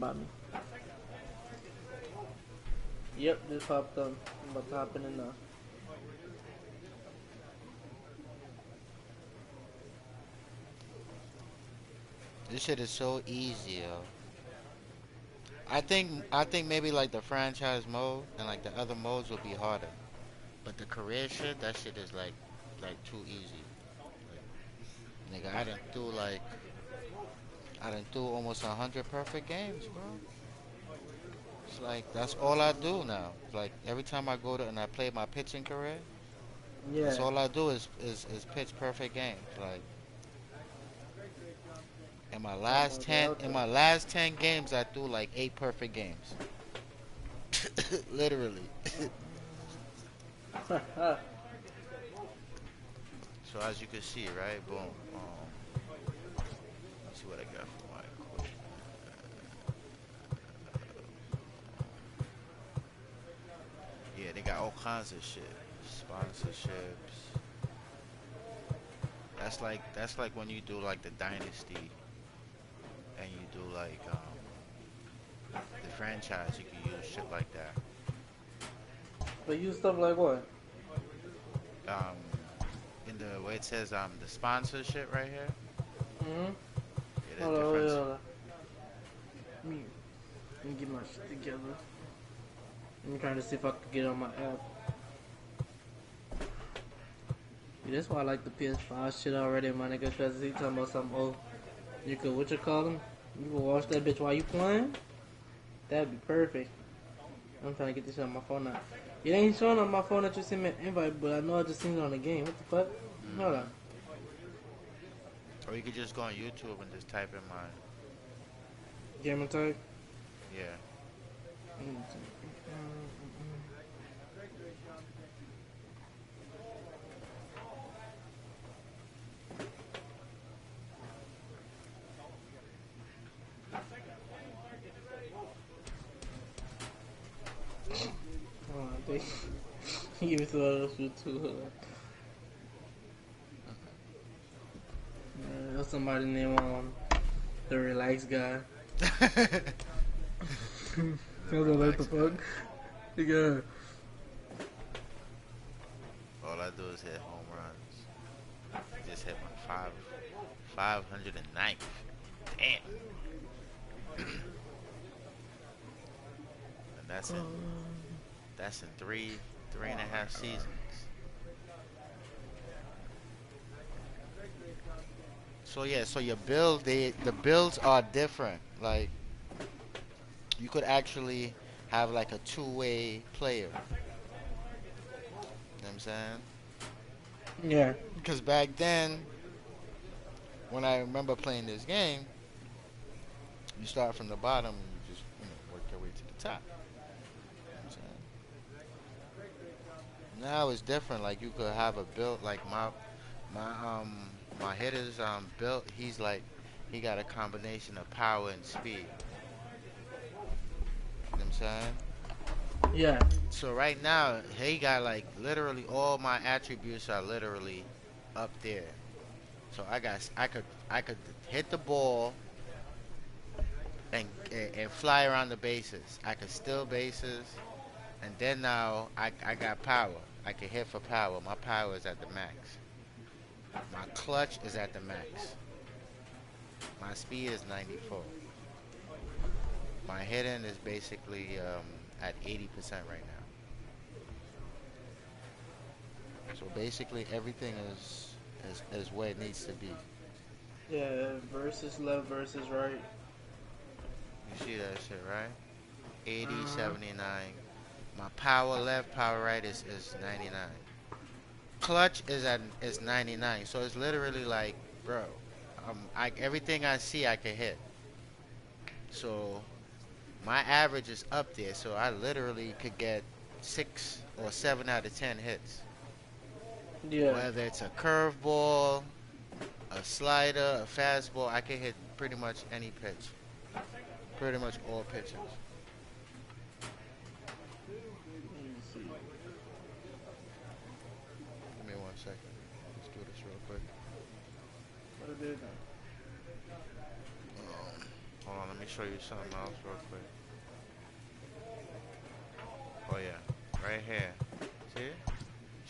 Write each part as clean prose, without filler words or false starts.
by me. Yep, just popped up. I'm about to hop in now. This shit is so easy, yo. I think maybe like the franchise mode and like the other modes will be harder. But the career shit, that shit is like too easy. Like nigga, I done threw almost 100 perfect games, bro. It's like that's all I do now. Like every time I go to and I play my pitching career, that's Yeah. all I do is pitch perfect games. Like How about the in outro? my last 10 games I threw like 8 perfect games. Literally. So as you can see, right? Boom. Let's see what I got for my equipment. Yeah, they got all kinds of shit. Sponsorships. That's like when you do like the dynasty and you do like the franchise, you can use shit like that. But you stuff like what? Um in the way it says the sponsorship right here. Mm-hmm. Yeah, there's Hold on, wait, different. hold on. Let me get my shit together. I'm trying to see if I can get it on my app. Yeah, that's why I like the PS5 shit already, my nigga. Cause he talking about something. Oh, you could what you call him? You can watch that bitch while you playing. That'd be perfect. I'm trying to get this shit on my phone now. It ain't showing on my phone that you sent me an invite, but I know I just seen it on the game. What the fuck? Hold on. Hmm. Or you could just go on YouTube and just type in my Gamer tag. yeah. Hold on, I think he was throw those shit too. Hold on. That's somebody named the relaxed guy. I The was like, what the relaxed fuck? guy. Yeah. All I do is hit home runs. Just hit my 509th. Damn. And that's in three and a half seasons. So yeah, so your build the builds are different. Like you could actually have like a two-way player. You know what I'm saying? Yeah. Because back then, when I remember playing this game, you start from the bottom and you just, work your way to the top. You know what I'm saying? Now it's different. Like you could have a build like my hitter's built. He got a combination of power and speed. You know what I'm saying? Yeah. So right now he got like literally all my attributes are literally up there. So I could hit the ball and fly around the bases. I could steal bases, and then now I got power. I can hit for power. My power is at the max. My clutch is at the max. My speed is 94. My hitting is basically at 80% right now. So basically everything is where it needs to be. Yeah. Versus left versus right. You see that shit, right? 80, Uh huh. 79. My power left, power right is 99. Clutch is 99. So it's literally like, bro, everything I see I can hit. So my average is up there. So I literally could get 6 or 7 out of 10 hits. Yeah. Whether it's a curveball, a slider, a fastball, I can hit pretty much any pitch. Pretty much all pitches. Let me see. Give me 1 second. Let's do this real quick. What did it do? Um, Hold on, let me show you something else real quick. Oh yeah, right here. See it?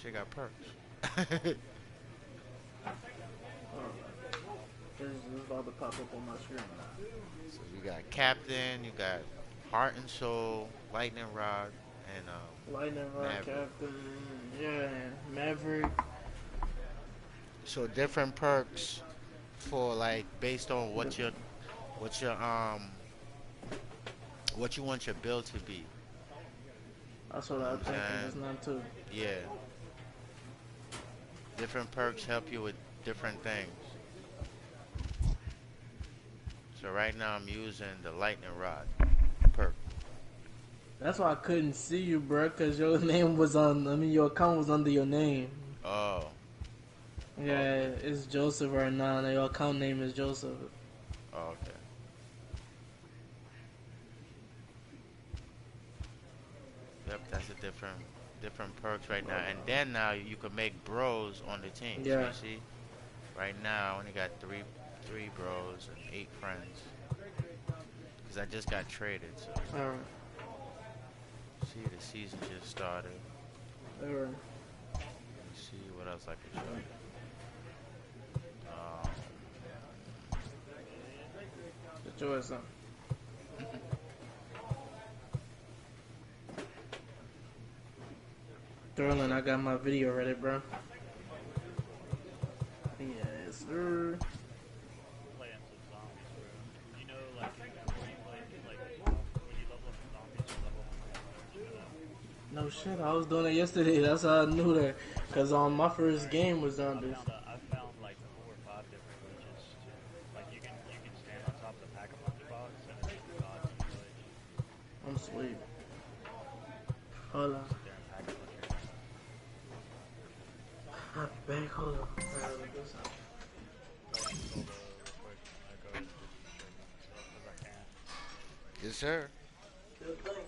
She got perks. This is about to pop up on my screen now. So you got Captain, you got Heart and Soul, Lightning Rod, and Lightning Rod Maverick. Captain, yeah, Maverick. So different perks for like based on what your what you want your build to be. That's what You know I what I'm think in this saying? now too. Yeah. Different perks help you with different things. So right now I'm using the lightning rod perk. That's why I couldn't see you, bro, cause your name was on. I mean, your account was under your name. Oh, Yeah, okay. it's Joseph right now. And your account name is Joseph. Okay. Yep, that's a different perks right now. And then now you can make bros on the team. So Yeah. you see, right now I only got three bros and 8 friends. Cause I just got traded. So All right. see, the season just started. All right. Let me see what else I can show you. Um, Get your ass up. Sterling, I got my video ready, bro. Yes, sir. Playing some zombies, bro. You know, like, before you play, like, when you level up in zombies, you level up in like, No shit, I was doing it yesterday. That's how I knew that. Cause my first game was zombies. I found like 4 or 5 different glitches too. Like you can stand on top of the pack a punch box and it's like a goddamn glitch. I'm sweet. Hold on. Sit there and pack a punch your ass. I'll be back. Hold on. I gotta look this up. Playing solo real quick. I'm gonna go ahead and just show you myself because I can. yes, sir. Good thing.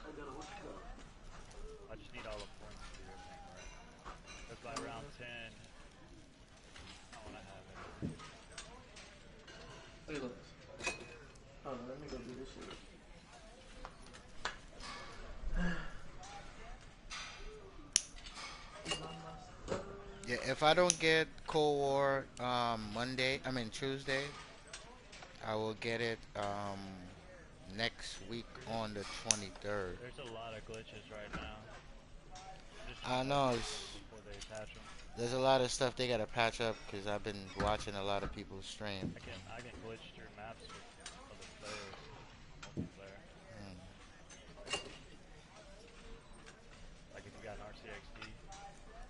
I gotta what you call it? I just need all the points to do everything right. Because by round 10, I want to have everything. Hey, look. Hold on, let me go do this shit. Yeah, if I don't get Cold War Monday, I mean Tuesday, I will get it next week on the 23rd. There's a lot of glitches right now. I'm just I trying to know fix them before they patch them. there's a lot of stuff they gotta patch up because I've been watching a lot of people stream. I can glitch through maps with other players, multiplayer. Mm. Like if you got an RCXD,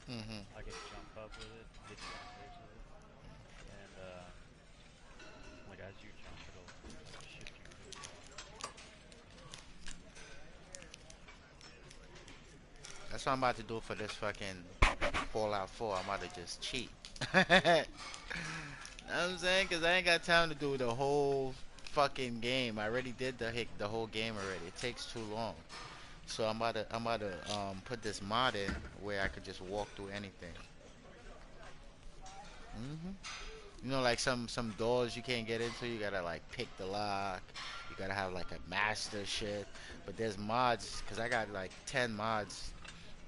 Hmm. I can jump up with it, hit you on the face with it, and like as you jump, it'll shift you really far. That's what I'm about to do for this fucking Fallout 4. I'm about to just cheat. Know what I'm saying? Because I ain't got time to do the whole fucking game. I already did the whole game already. It takes too long. So I'm about to put this mod in where I could just walk through anything. Hmm. You know, like some doors you can't get into. You gotta like pick the lock. You gotta have like a master shit. But there's mods because I got like 10 mods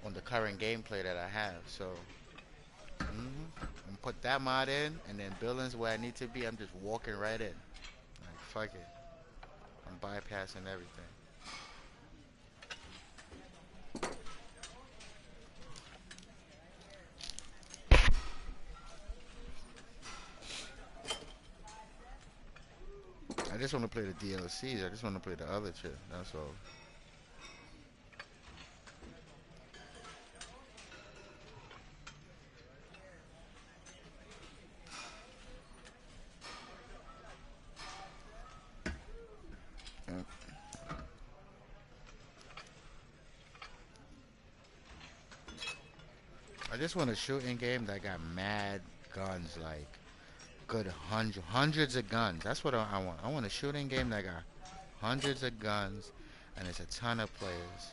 on the current gameplay that I have. So, and put that mod in, and then buildings where I need to be. I'm just walking right in. Like fuck it. I'm bypassing everything. I just want to play the DLCs. I just want to play the other shit. That's all. Yeah. I just want a shooting game that got mad guns, like good hundreds of guns. That's what I want. I want a shooting game that got hundreds of guns, and it's a ton of players.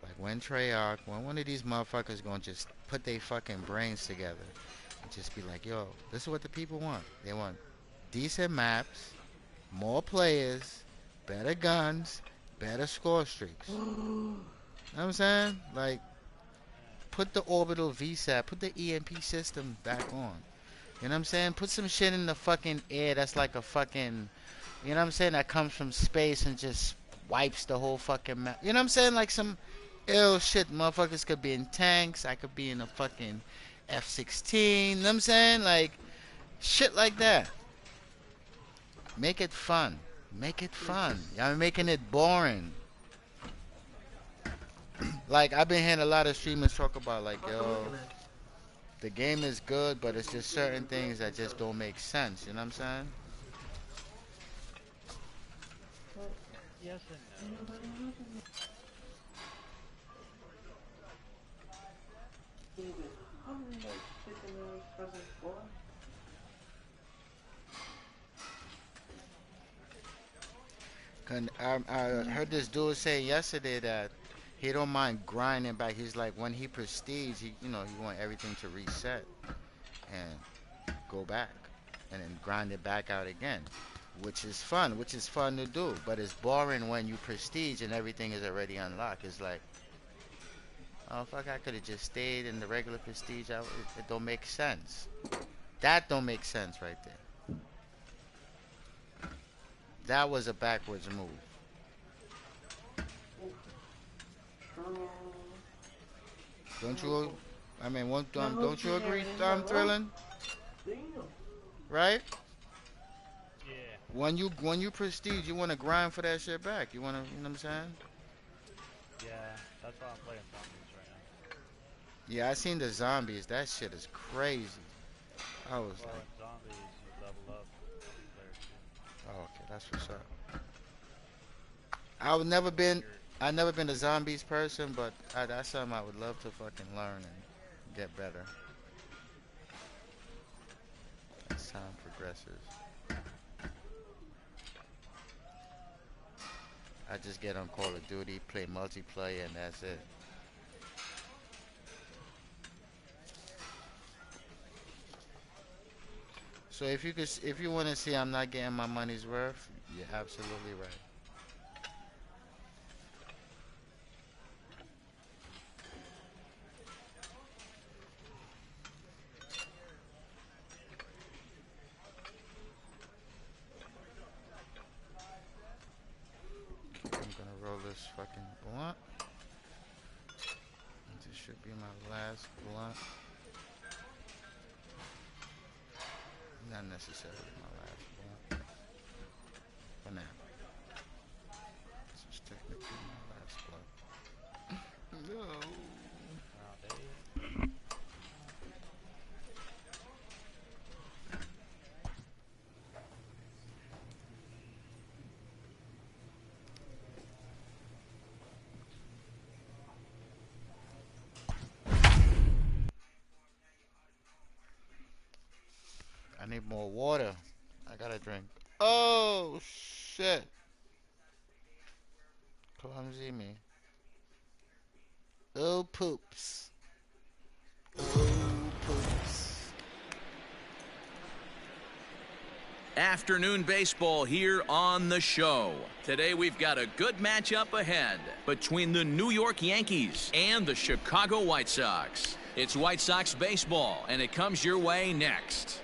Like when Treyarch, when one of these motherfuckers gonna just put their fucking brains together and just be like, yo, this is what the people want. They want decent maps, more players, better guns, better score streaks. You know what I'm saying? Like, put the orbital VSAT, put the EMP system back on. You know what I'm saying? Put some shit in the fucking air that's like a fucking, you know what I'm saying, that comes from space and just wipes the whole fucking map. You know what I'm saying? Like some ill shit. Motherfuckers could be in tanks. I could be in a fucking F-16. You know what I'm saying? Like, shit like that. Make it fun. Make it fun. Y'all making it boring. Like, I've been hearing a lot of streamers talk about, like, yo, the game is good, but it's just certain things that just don't make sense. You know what I'm saying? Yes and no. I heard this dude say yesterday that he don't mind grinding back. He's like, when he prestige, he want everything to reset and go back and then grind it back out again, which is fun to do. But it's boring when you prestige and everything is already unlocked. It's like, oh fuck, I could have just stayed in the regular prestige. It don't make sense. That don't make sense right there. That was a backwards move. Don't you? I mean, don't you agree, Thrilling? Right? Yeah. When you prestige, you want to grind for that shit back. You want to, you know what I'm saying? Yeah, that's why I'm playing zombies right now. Yeah, I seen the zombies. That shit is crazy. I was Well, like, in zombies, you level up multiplayer too. oh, okay, that's what's up. I never been a zombies person, but that's something I would love to fucking learn and get better as time progresses. I just get on Call of Duty, play multiplayer, and that's it. So if you want to see I'm not getting my money's worth, you're absolutely right. I'm gonna roll this fucking blunt. This should be my last blunt. Not necessarily my last blunt. For now. This is technically my last blunt. No. Nowadays. I need more water. I gotta drink. Oh shit. Clumsy me. Oh poops. Oh poops. Afternoon baseball here on the show. Today we've got a good matchup ahead between the New York Yankees and the Chicago White Sox. It's White Sox baseball, and it comes your way next.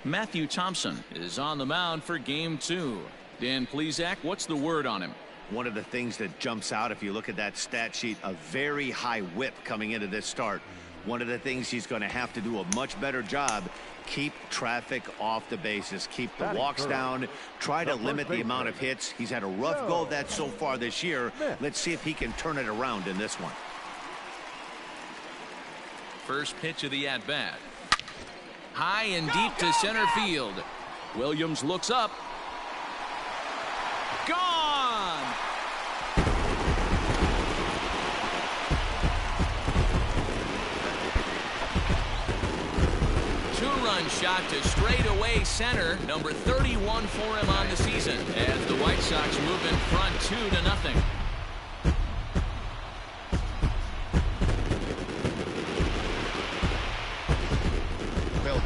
Matthew Thompson is on the mound for game 2. Dan Plesac, what's the word on him? One of the things that jumps out if you look at that stat sheet, a very high whip coming into this start. One of the things he's going to have to do a much better job, keep traffic off the bases, keep the walks down, try to limit the amount of hits. He's had a rough go of that so far this year. Let's see if he can turn it around in this one. First pitch of the at-bat. High and deep to center field. Williams looks up. Gone! Two-run shot to straightaway center. Number 31 for him on the season as the White Sox move in front 2-0.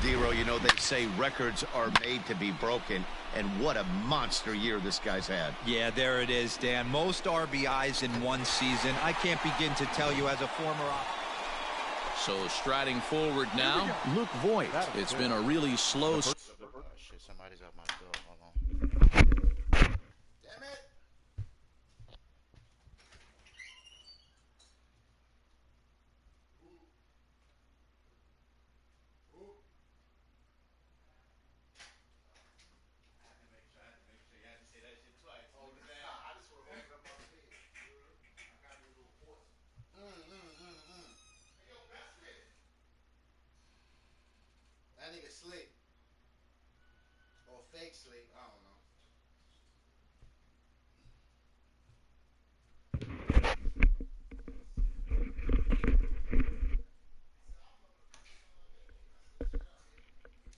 Dero, you know, they say records are made to be broken, and what a monster year this guy's had. Yeah, there it is, Dan. Most RBIs in one season. I can't begin to tell you as a former... So striding forward now, Luke Voigt. It's been a really slow... Shit, somebody's at my door. Hold on. Damn it! That nigga sleep. Or fake sleep, I don't know.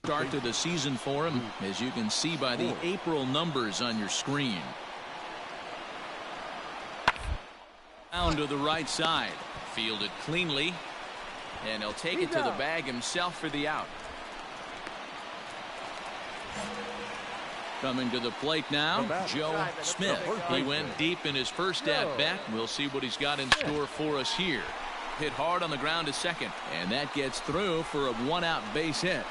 Start to the season for him, as you can see by the April numbers on your screen. Down to the right side. Fielded cleanly. And he'll take it to the bag himself for the out. Coming to the plate now, Joe Smith. He went deep in his first at-bat. We'll see what he's got in store for us here. Hit hard on the ground to second, and that gets through for a one-out base hit.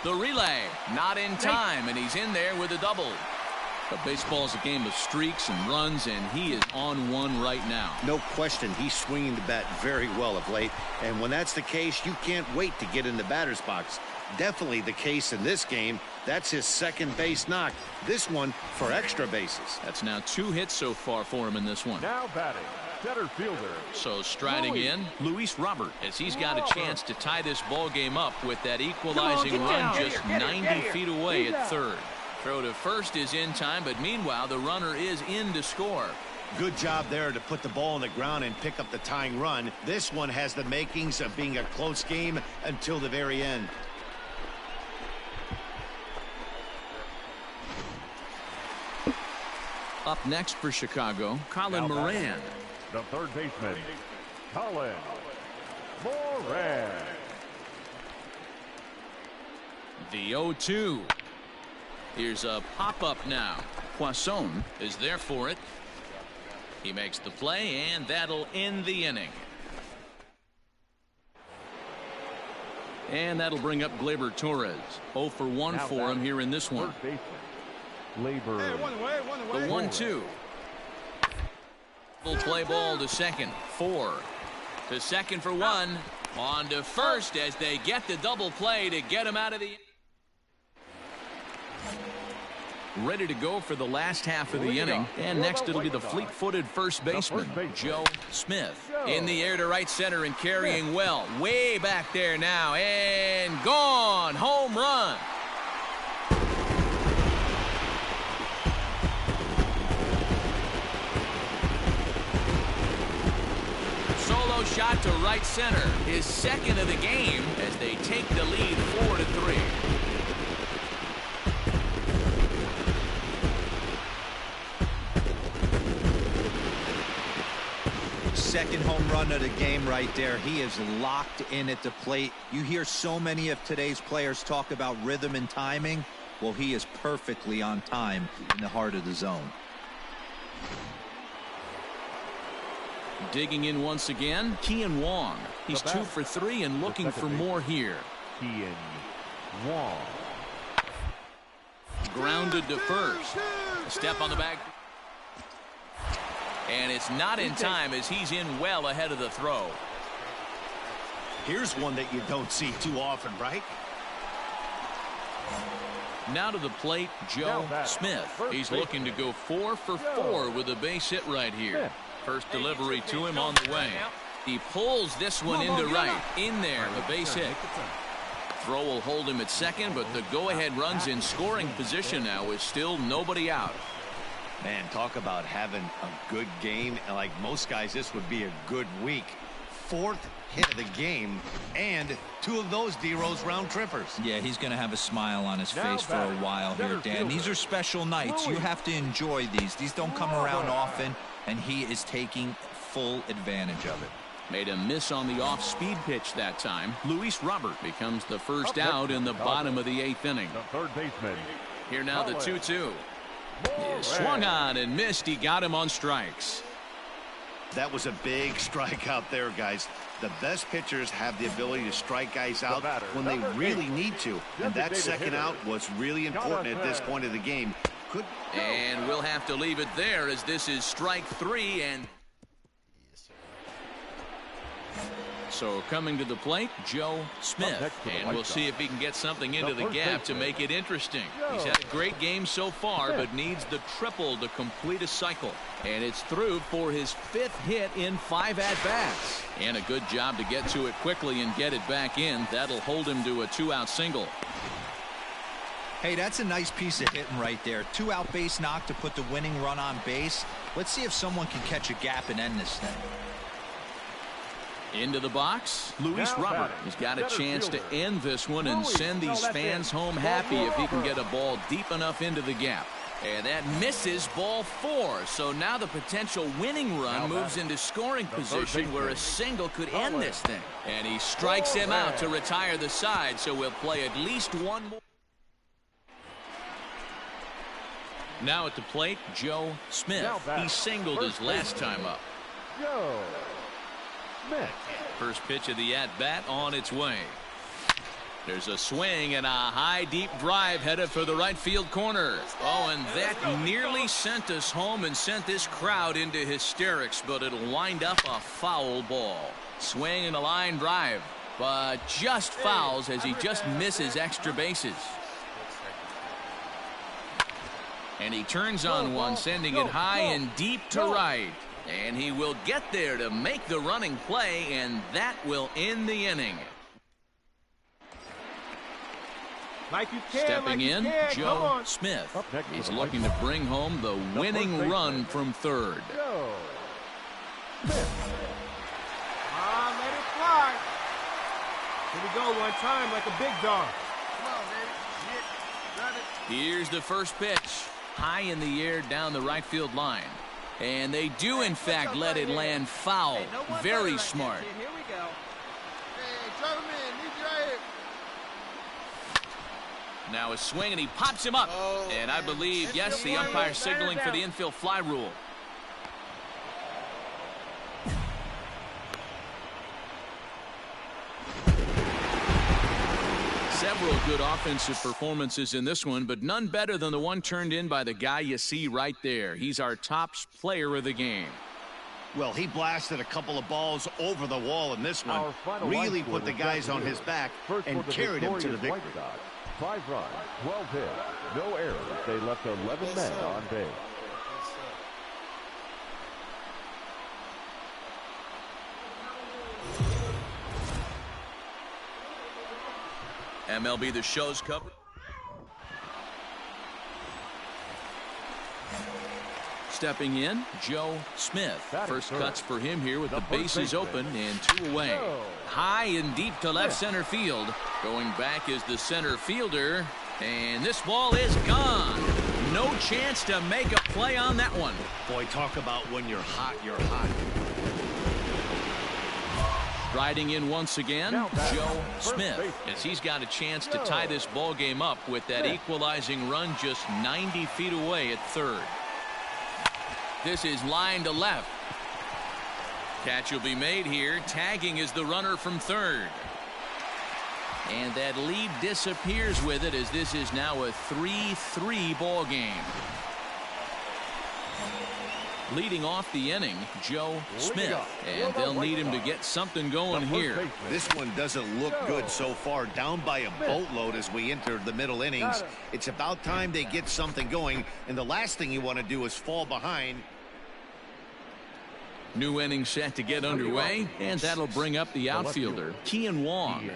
The relay, not in time, and he's in there with a double. But baseball is a game of streaks and runs, and he is on one right now. No question, he's swinging the bat very well of late, and when that's the case, you can't wait to get in the batter's box. Definitely the case in this game. That's his second base knock. This one for extra bases. That's now 2 hits so far for him in this one. Now batting, center fielder. So striding in, Luis Robert, as he's got a chance to tie this ball game up with that equalizing run just 90 feet away at third. Throw to first is in time, but meanwhile the runner is in to score. Good job there to put the ball on the ground and pick up the tying run. This one has the makings of being a close game until the very end. Up next for Chicago, Colin Moran. The third baseman, Colin Moran. The 0-2. Here's a pop-up now. Poisson is there for it. He makes the play, and that'll end the inning. And that'll bring up Gleyber Torres. 0 for 1 for him here in this one. Gleyber. Hey, one away. The 1-2. Full play ball to second. 4 to second for 1. On to first as they get the double play to get him out of the... Ready to go for the last half of the inning. And next it'll be the fleet-footed first baseman, Joe Smith. In the air to right center and carrying well. Way back there now. And gone. Home run. Solo shot to right center. His second of the game as they take the lead 4-3. Second home run of the game right there. He is locked in at the plate. You hear so many of today's players talk about rhythm and timing. Well, he is perfectly on time in the heart of the zone. Digging in once again, Kian Wong. He's 2 for 3 and looking for more here. Kian Wong. Grounded to first. A step on the back. And it's not in time as he's in well ahead of the throw. Here's one that you don't see too often, right? Now to the plate, Joe Smith. He's looking to go 4 for 4 with a base hit right here. First delivery to him on the way. He pulls this one into right. In there, a base hit. Throw will hold him at second, but the go-ahead run's in scoring position now with still nobody out. Man, talk about having a good game. Like most guys, this would be a good week. 4th hit of the game, and 2 of those D-Rose round trippers. Yeah, he's going to have a smile on his face for a while here, Dan. These are special nights. You have to enjoy these. These don't come around often, and he is taking full advantage of it. Made a miss on the off-speed pitch that time. Luis Robert becomes the first out in the bottom of the 8th inning. The third baseman. Here now the 2-2. Swung on and missed. He got him on strikes. That was a big strikeout there, guys. The best pitchers have the ability to strike guys out when they really need to. And that second out was really important at this point of the game. And we'll have to leave it there as this is strike 3. And so coming to the plate, Joe Smith. And we'll see if he can get something into the gap to make it interesting. He's had a great game so far, but needs the triple to complete a cycle. And it's through for his 5th hit in 5 at-bats. And a good job to get to it quickly and get it back in. That'll hold him to a 2-out single. Hey, that's a nice piece of hitting right there. 2-out base knock to put the winning run on base. Let's see if someone can catch a gap and end this thing. Into the box, Luis Robert has got a chance to end this one and send these fans home happy if he can get a ball deep enough into the gap. And that misses, ball 4. So now the potential winning run moves into scoring position where a single could end this thing. And he strikes him out to retire the side, so we'll play at least one more. Now at the plate, Joe Smith. He singled his last time up. Joe Smith. First pitch of the at-bat on its way. There's a swing and a high deep drive headed for the right field corner. Oh, and that nearly sent us home and sent this crowd into hysterics, but it'll wind up a foul ball. Swing and a line drive, but just fouls as he just misses extra bases. And he turns on one, sending it high and deep to right. And he will get there to make the running play, and that will end the inning. Stepping in, Joe Smith. He's looking to bring home the winning run from third. Joe Smith. Let it fly. Here we go one time like a big dog. Come on, baby. Here's the first pitch. High in the air down the right field line. And they do, in fact, let it land foul. Very smart. Here we go. Hey, drive him in. Leave you right here. Now a swing, and he pops him up. And I believe, yes, the umpire signaling for the infield fly rule. Several good offensive performances in this one, but none better than the one turned in by the guy you see right there. He's our top player of the game. Well, he blasted a couple of balls over the wall in this one. Really put the guys on his back and carried him to the victory. 5 runs, 12 hits, no errors. They left 11 men on base. MLB The Show's cover. Stepping in, Joe Smith. First cuts for him here with the bases open and 2 away. High and deep to left center field. Going back is the center fielder. And this ball is gone. No chance to make a play on that one. Boy, talk about when you're hot, you're hot. Riding in once again, Joe Smith, as he's got a chance to tie this ball game up with that equalizing run just 90 feet away at third. This is line to left. Catch will be made here. Tagging is the runner from third. And that lead disappears with it as this is now a 3-3 ball game. Leading off the inning, Joe Smith, and they'll need him to get something going here. This one doesn't look good so far, down by a boatload as we enter the middle innings. It's about time they get something going, and the last thing you want to do is fall behind. New inning set to get underway, and that'll bring up the outfielder, Kian Wong.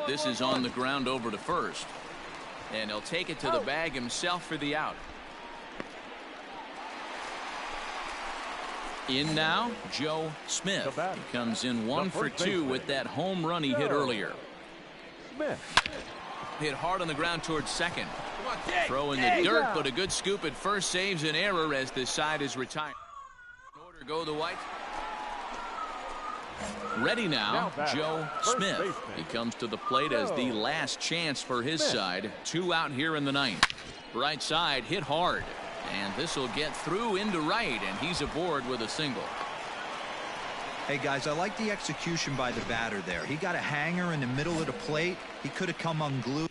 This is on the ground over to first, and he'll take it to the bag himself for the out. In now, Joe Smith. He comes in 1 for 2 with that home run he hit earlier. Hit hard on the ground towards second. Throw in the dirt, but a good scoop at first saves an error as the side is retired. Order Go the White. Ready now, Joe Smith. He comes to the plate as the last chance for his side. 2 out here in the ninth. Right side hit hard. And this will get through into right, and he's aboard with a single. Hey, guys, I like the execution by the batter there. He got a hanger in the middle of the plate. He could have come unglued,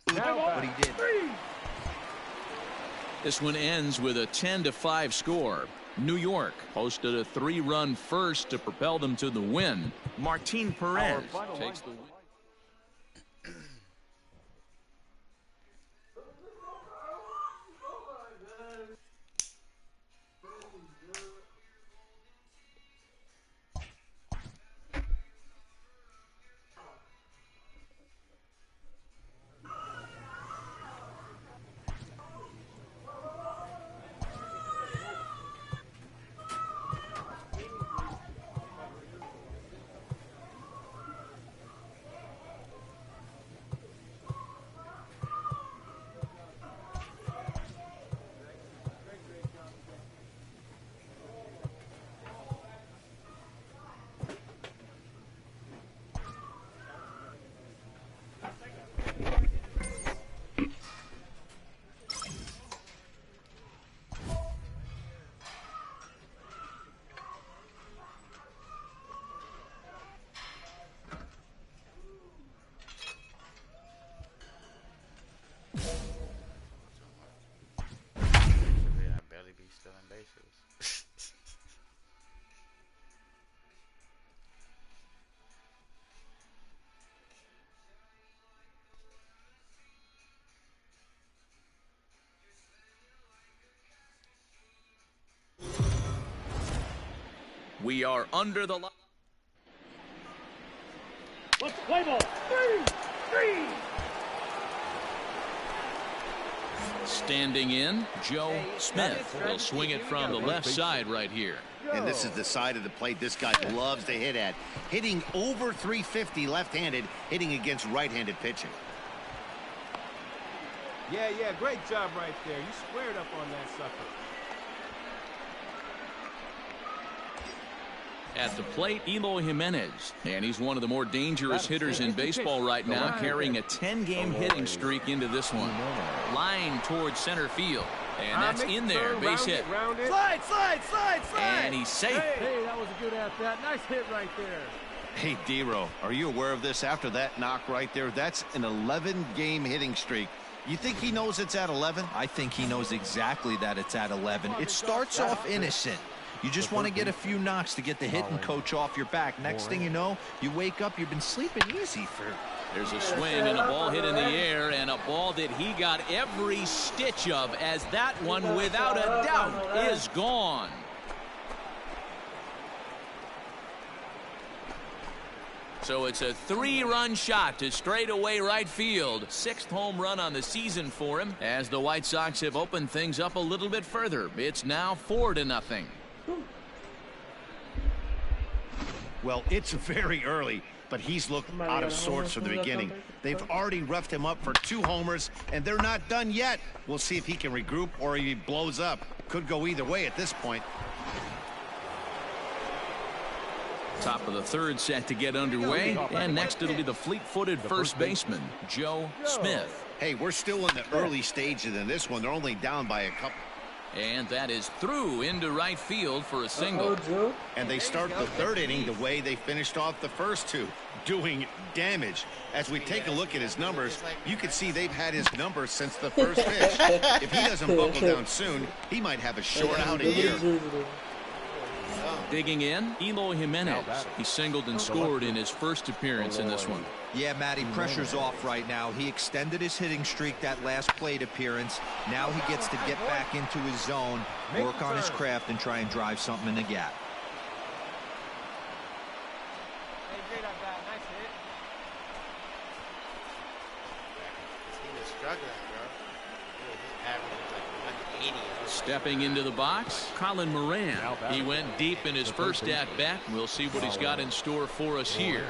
but he did. This one ends with a 10-5 score. New York posted a 3-run first to propel them to the win. Martin Perez takes the win. We are under the line. Let's play ball. 3. Standing in, Joe Smith will swing it from the left side right here. And this is the side of the plate this guy loves to hit at. Hitting over 350 left-handed, hitting against right-handed pitching. Yeah, great job right there. You squared up on that sucker. At the plate, Eloy Jimenez, and he's one of the more dangerous hitters in baseball right now, carrying a 10-game hitting streak into this one. Line towards center field, and that's in there, base hit. Slide! And he's safe. Hey, that was a good at-bat. Nice hit right there. Hey, D-Row, are you aware of this? After that knock right there, that's an 11-game hitting streak. You think he knows it's at 11? I think he knows exactly that it's at 11. It starts off innocent. You just want to get a few knocks to get the hitting coach off your back. Next thing you know, you wake up, you've been sleeping easy for... There's a swing and a ball hit in the air, and a ball that he got every stitch of, as that one, without a doubt, is gone. So it's a 3-run shot to straightaway right field. 6th home run on the season for him, as the White Sox have opened things up a little bit further. It's now 4-0. Well, it's very early, but he's looked out of sorts from the beginning. They've already roughed him up for 2 homers, and they're not done yet. We'll see if he can regroup or he blows up. Could go either way at this point. Top of the 3rd set to get underway, and next it'll be the fleet-footed first baseman, Joe Smith. Hey, we're still in the early stages in this one. They're only down by a couple. And that is through into right field for a single. And they start the 3rd inning the way they finished off the first 2, doing damage. As we take a look at his numbers, you can see they've had his numbers since the first pitch. If he doesn't buckle down soon, he might have a short outing here. Digging in, Eloy Jimenez. He singled and scored in his first appearance in this one. Yeah, Matty, pressure's off right now. He extended his hitting streak that last plate appearance. Now he gets to get back into his zone, work on his craft, and try and drive something in the gap. Hey, great at-bat. Nice hit. He was struggling, bro. His average was like 180. Stepping into the box, Colin Moran. He went deep in his first at-bat. We'll see what he's got in store for us here.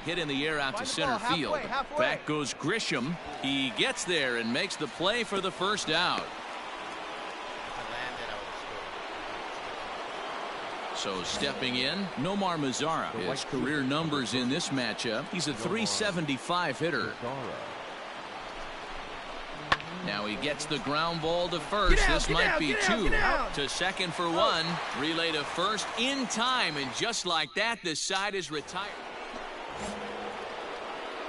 Hit in the air out to center field. Back goes Grisham. He gets there and makes the play for the first out. So stepping in, Nomar Mazara. His career numbers in this matchup. He's a .375 hitter. Now he gets the ground ball to first. This might be two. To second for one. Relay to first in time. And just like that, this side is retired.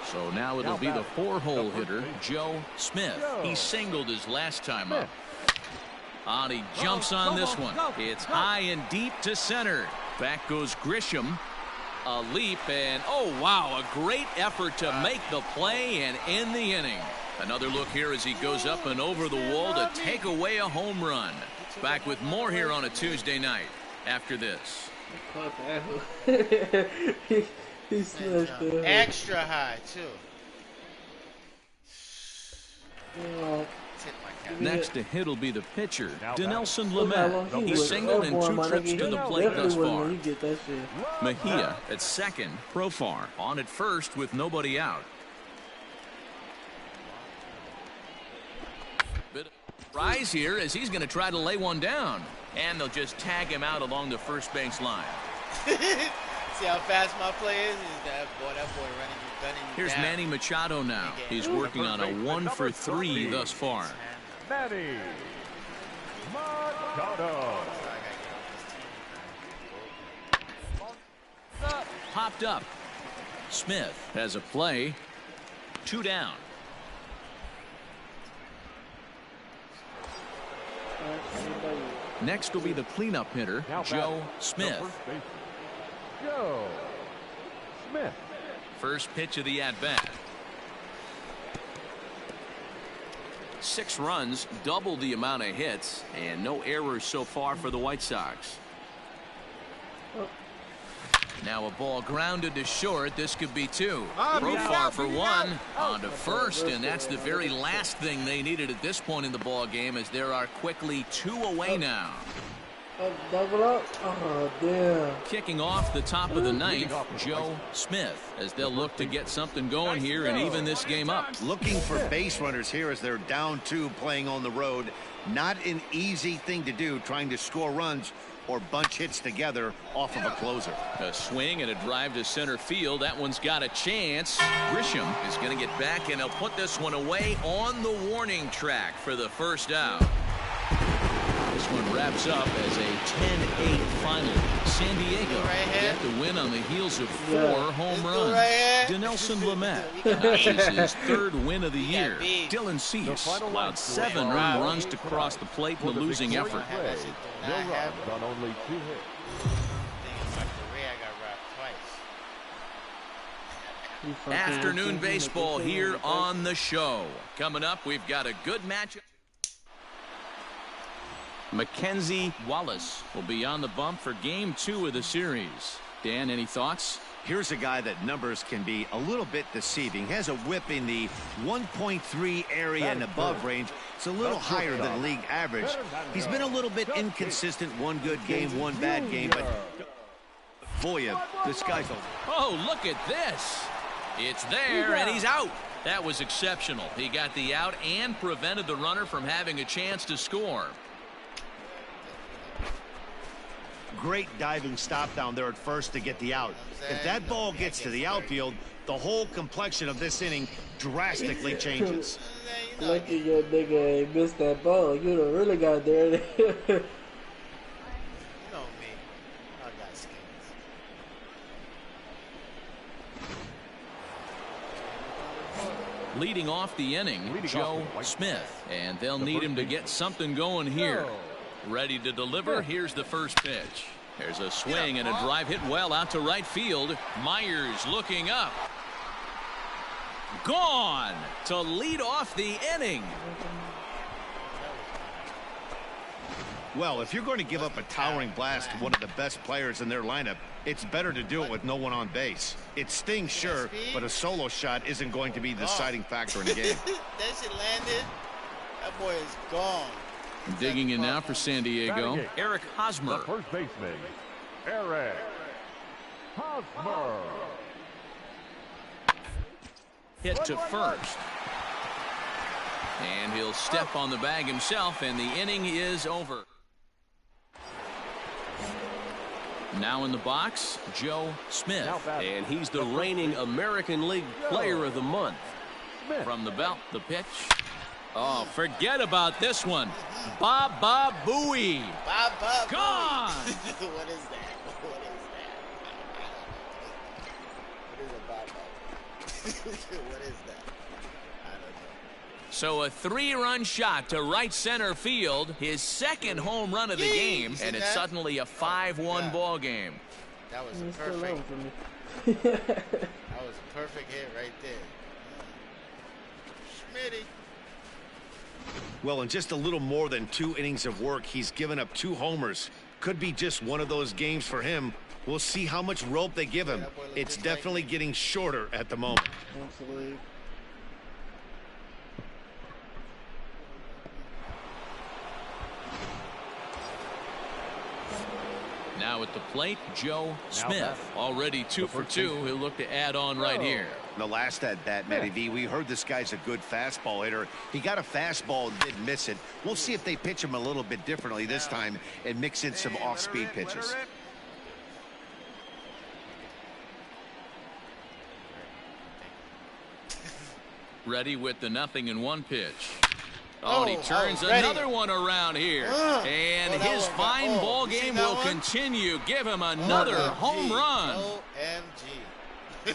So now it'll be the 4-hole hitter, Joe Smith. He singled his last time up. And he jumps on this one. It's high and deep to center. Back goes Grisham. A leap and, oh, wow, a great effort to make the play and end the inning. Another look here as he goes up and over the wall to take away a home run. Back with more here on a Tuesday night after this. He smashed it. Extra high, too. Yeah. Next to hit will be the pitcher, Dinelson Lamet. He singled in 2 trips to the plate thus far. Mejia at second, Profar on at first with nobody out. Bit of rise here as he's going to try to lay one down. And they'll just tag him out along the first base line. See how fast my play is? That boy running you Here's down. Manny Machado now. He's working on a 1-for-3 thus far. Manny Machado. Popped up. Smith has a play. 2 down. Next will be the cleanup hitter, Joe Smith. Joe Smith. First pitch of the at-bat. 6 runs, double the amount of hits, and no errors so far for the White Sox. Now a ball grounded to short. This could be 2. Profar for 1 on to first, and that's the very last thing they needed at this point in the ball game, as there are quickly 2 away now. Double up. Oh, damn. Kicking off the top of the 9th, Joe Smith, as they'll look to get something going here and even this game up. Looking for base runners here as they're down 2 playing on the road. Not an easy thing to do, trying to score runs or bunch hits together off of a closer. A swing and a drive to center field. That one's got a chance. Grisham is going to get back, and he'll put this one away on the warning track for the first out. This one wraps up as a 10-8 final. San Diego get the win on the heels of 4 home runs. Dinelson Lamet notches his 3rd win of the year. Dylan Cease allowed 7 earned runs to cross the plate in a losing effort. No runs on only 2 hits. Afternoon baseball here on the show. Coming up, we've got a good matchup. Mackenzie Wallace will be on the bump for game 2 of the series. Dan, any thoughts? Here's a guy that numbers can be a little bit deceiving. Has a whip in the 1.3 area and above range. It's a little higher than league average. He's been a little bit inconsistent. 1 good game, 1 bad game. But boy, this guy's a... Oh, look at this. It's there, and he's out. That was exceptional. He got the out and prevented the runner from having a chance to score. Great diving stop down there at first to get the out. If that ball gets to the outfield, the whole complexion of this inning drastically changes. Lucky your nigga ain't missed that ball. You done really got there. You know me. I got skills. Leading off the inning, Joe Smith, and they'll need him to get something going here. Ready to deliver. Here's the first pitch. There's a swing and a drive hit well out to right field. Myers looking up. Gone to lead off the inning. Well, if you're going to give up a towering blast to one of the best players in their lineup, it's better to do it with no one on base. It stings, sure, but a solo shot isn't going to be the deciding factor in the game. That shit landed. That boy is gone. Digging in now for San Diego, Eric Hosmer. The first baseman, Eric Hosmer. hit to first. And he'll step on the bag himself, and the inning is over. Now in the box, Joe Smith. And he's the reigning American League Player of the Month. From the belt, the pitch. Oh, forget about this one. Baba Booey. Baba Gone. what is that? What is that? What is a Baba? What is that? I don't know. So a 3-run shot to right center field, his second home run of the game, and it's suddenly a 5-1 ball game. That was a perfect. That was a perfect hit right there. Schmitty. Well, in just a little more than 2 innings of work, he's given up 2 homers. Could be just one of those games for him. We'll see how much rope they give him. It's definitely getting shorter at the moment. Absolutely. Now at the plate, Joe Smith. Already 2 for 2. He'll look to add on right here. The last at bat, Matty V, we heard this guy's a good fastball hitter. He got a fastball and did miss it. We'll see if they pitch him a little bit differently this time and mix in some off-speed pitches. Ready with the 0-1 pitch. Oh, and he turns another one around here. And his fine ball game will continue. Give him another home run. OMG.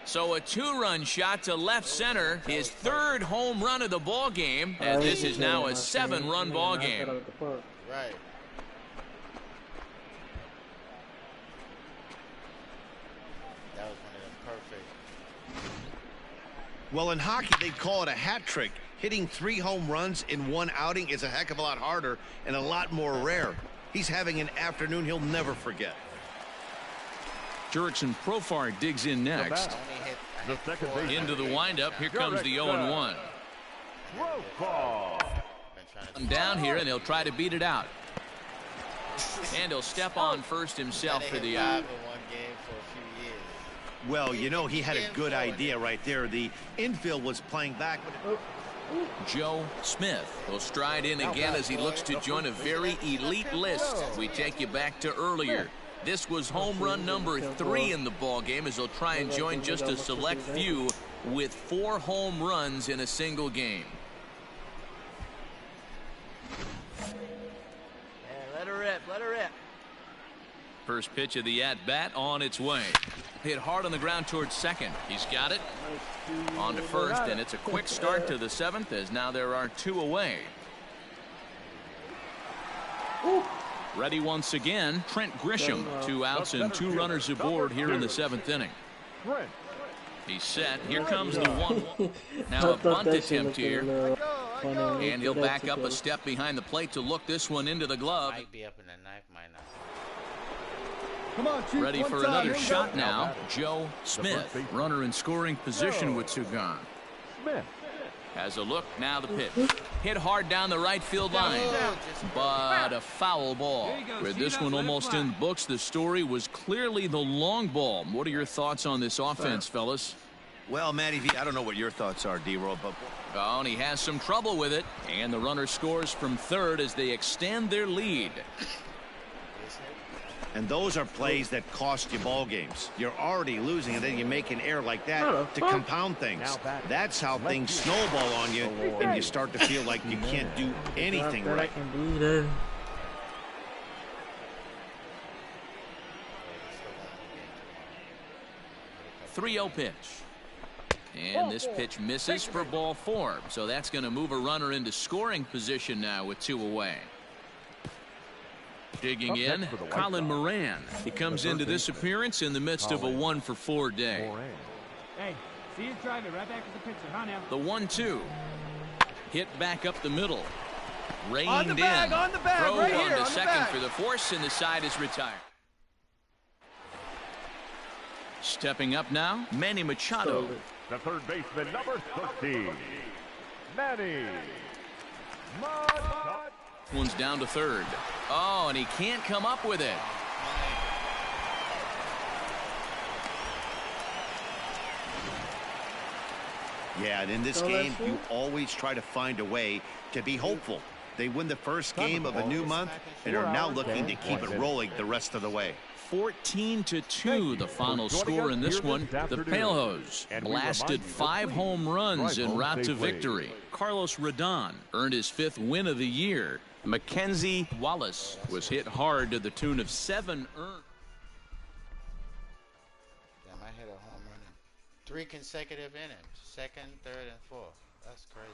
So a 2-run shot to left center, his 3rd home run of the ball game, and this is now a 7-run ball game. Right. That was one of them perfect. Well, in hockey, they call it a hat trick. Hitting 3 home runs in 1 outing is a heck of a lot harder and a lot more rare. He's having an afternoon he'll never forget. Jurickson Profar digs in next. Into the windup. Here comes the 0-1. Down here, and he'll try to beat it out. And he'll step on first himself for the out. Well, you know, he had a good idea right there. The infield was playing back. Joe Smith will stride in again as he looks to join a very elite list. We take you back to earlier. This was home run number 3 in the ball game as he'll try and join just a select few with 4 home runs in a single game. Let her rip. Let her rip. First pitch of the at-bat on its way. Hit hard on the ground towards second. He's got it. On to first, and it's a quick start to the 7th as now there are 2 away. Ready once again, Trent Grisham. 2 outs and 2 runners aboard here in the 7th inning. He's set. Here comes the 1. Now a bunt attempt here. And he'll back up a step behind the plate to look this one into the glove. Might be up in the knife, might not. Ready for another shot now. Joe Smith, runner in scoring position with 2 gone. Has a look, now the pitch. Hit hard down the right field line, but a foul ball. With this one almost in the books, the story was clearly the long ball. What are your thoughts on this offense, fellas? Well, Matty V, I don't know what your thoughts are, D-Roll, but... Oh, and he has some trouble with it. And the runner scores from third as they extend their lead. And those are plays that cost you ball games. You're already losing, and then you make an error like that to compound things. That's how things snowball on you, and you start to feel like you can't do anything right. 3-0 pitch. And this pitch misses for ball 4. So that's going to move a runner into scoring position now with 2 away. Digging in, Colin Moran. He comes into this appearance in the midst of a 1-for-4 day. Hey, see you drive it right back to the pitcher, huh now? The 1-2. Hit back up the middle. Reined on the bag, in. on the bag, Throw right on here, to on the second bag. for the force, and the side is retired. Stepping up now, Manny Machado. The third baseman, number 13, Manny Machado. One's down to third. Oh, and he can't come up with it. Yeah, and in this game, you always try to find a way to be hopeful. They win the first game of a new month and are now looking to keep it rolling the rest of the way. 14-2 the final score in this one. The Palehose blasted 5 home runs en route to victory. Carlos Rodon earned his 5th win of the year. Mackenzie Wallace was hit hard to the tune of 7 earned. Damn, I hit a home run in 3 consecutive innings. 2nd, 3rd, and 4th. That's crazy.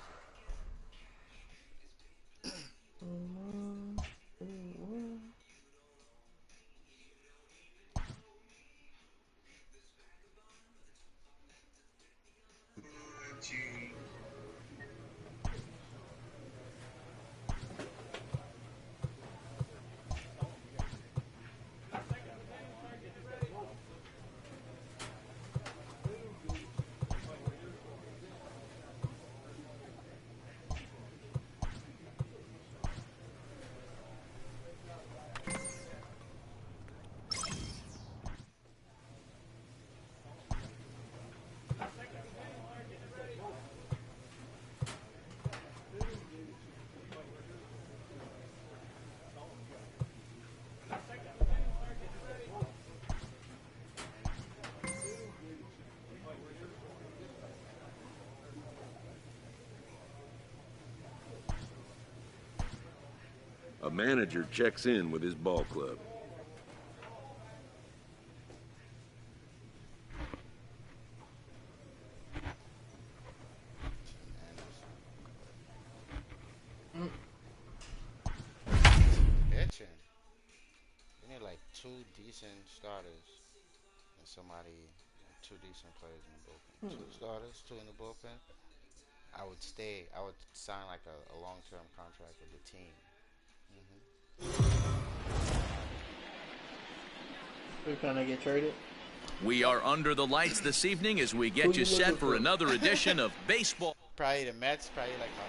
A manager checks in with his ball club. Pitching. You need like 2 decent starters and somebody, 2 decent players in the bullpen. 2 starters, 2 in the bullpen. I would sign like a long-term contract with the team. We're gonna get traded. We are under the lights this evening as we get you set for another edition of baseball. Probably the Mets, probably like my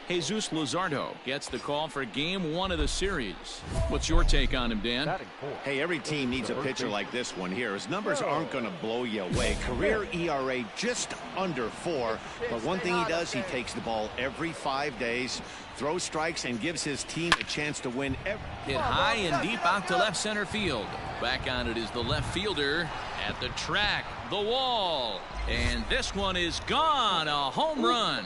Jesus Luzardo gets the call for game 1 of the series. What's your take on him, Dan? Hey, every team needs a pitcher like this one here. His numbers aren't going to blow you away. Career ERA just under 4. But one thing he does, he takes the ball every 5 days, throws strikes, and gives his team a chance to win every. Hit high and deep out to left center field. Back on it is the left fielder at the track, the wall. And this one is gone, a home run.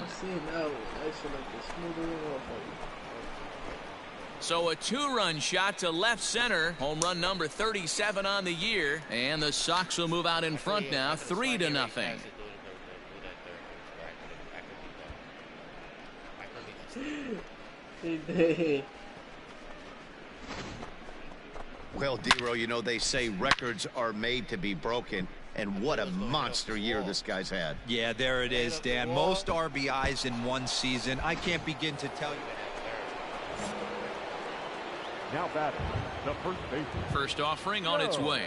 So a 2-run shot to left center, home run number 37 on the year, and the Sox will move out in front now, 3-0. Well, Dero, you know, they say records are made to be broken. And what a monster year this guy's had. Yeah, there it is, Dan. Most RBIs in one season. I can't begin to tell you. Now batting, the first baseman. First offering on its way.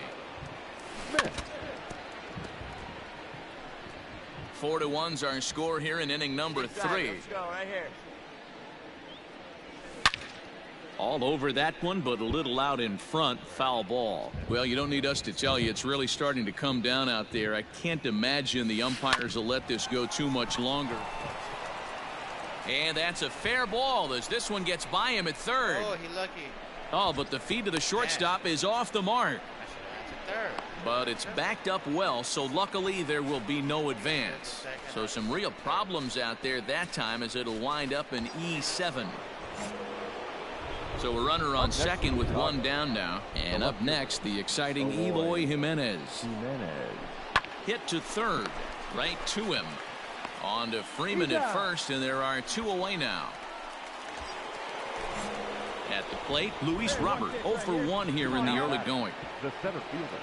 4-1's our score here in inning number 3. Let's go right here. All over that one, but a little out in front. Foul ball. Well, you don't need us to tell you it's really starting to come down out there. I can't imagine the umpires will let this go too much longer. And that's a fair ball as this one gets by him at third. Oh, he lucky. Oh, but the feed to the shortstop is off the mark. Third. But it's backed up well, so luckily there will be no advance. So some real problems out there that time as it'll wind up in E7. So a runner on second with 1 down now. And up next, the exciting Eloy Jimenez. Hit to third. Right to him. On to Freeman at first, and there are 2 away now. At the plate, Luis Robert 0 for 1 here in the early going. The center fielder,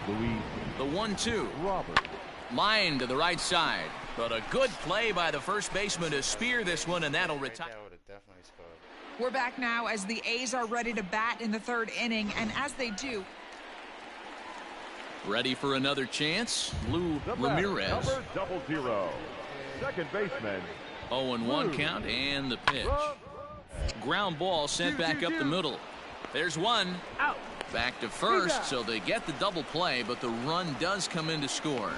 Luis. The 1-2. Robert. Line to the right side. But a good play by the first baseman to spear this one, and that'll retire. We're back now as the A's are ready to bat in the 3rd inning, and as they do. Ready for another chance, Lou The Ramirez. Number 00. Second baseman. 0-1 count and the pitch. Ground ball sent back up the middle. There's one. Out. Back to first, so they get the double play, but the run does come in to score.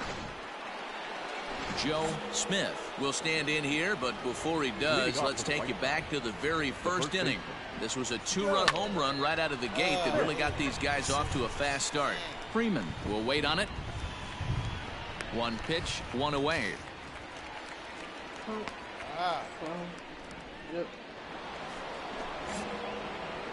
Joe Smith will stand in here, but before he does, let's take you back to the very first inning. This was a 2-run home run right out of the gate that really got these guys off to a fast start. Freeman will wait on it. 1 pitch, 1 away. Yep.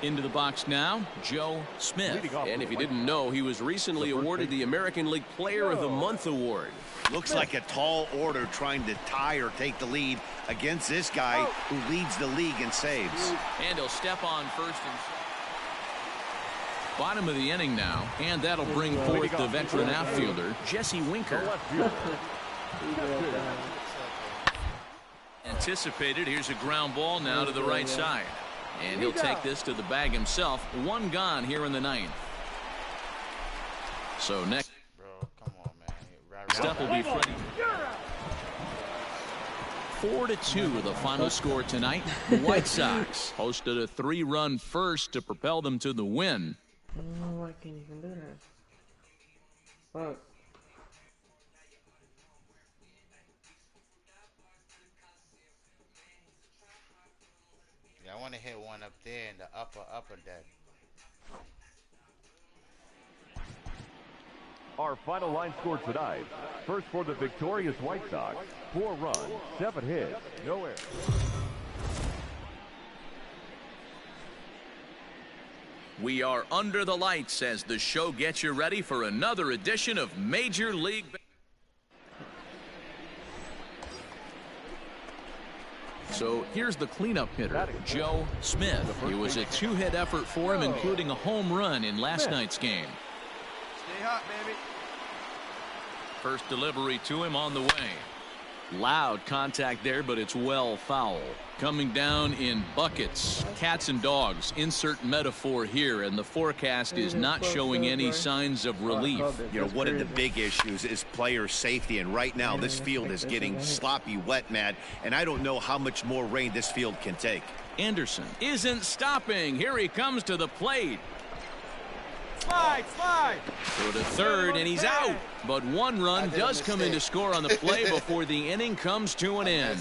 Into the box now, Joe Smith. And if you didn't know, he was recently awarded the American League Player of the Month award. Looks like a tall order trying to tie or take the lead against this guy who leads the league in saves. And he'll step on first and bottom of the inning now, and that'll bring forth the veteran outfielder, Jesse Winker. Anticipated. Here's a ground ball now to the right side. And he'll take this to the bag himself. 1 gone here in the 9th. So next. Bro, come on, man. Step will be Freddie. 4-2 the final score tonight. The White Sox hosted a 3-run first to propel them to the win. Oh, I can't even do that. Fuck. Yeah, I want to hit one up there in the upper deck. Our final line score tonight. First for the victorious White Sox. 4 runs, 7 hits, no errors. We are under the lights as the show gets you ready for another edition of Major League. So here's the cleanup hitter, Joe Smith. It was a 2-hit effort for him, including a home run in last night's game. Stay hot, baby. First delivery to him on the way. Loud contact there, but it's well foul. Coming down in buckets, cats and dogs, insert metaphor here, and the forecast is not showing any signs of relief. You know, one of the big issues is player safety, and right now this field is getting sloppy wet, Matt, and I don't know how much more rain this field can take. Anderson isn't stopping. Here he comes to the plate. Slide, slide. Throw to third, and he's out. But 1 run does come in to score on the play before the inning comes to an end.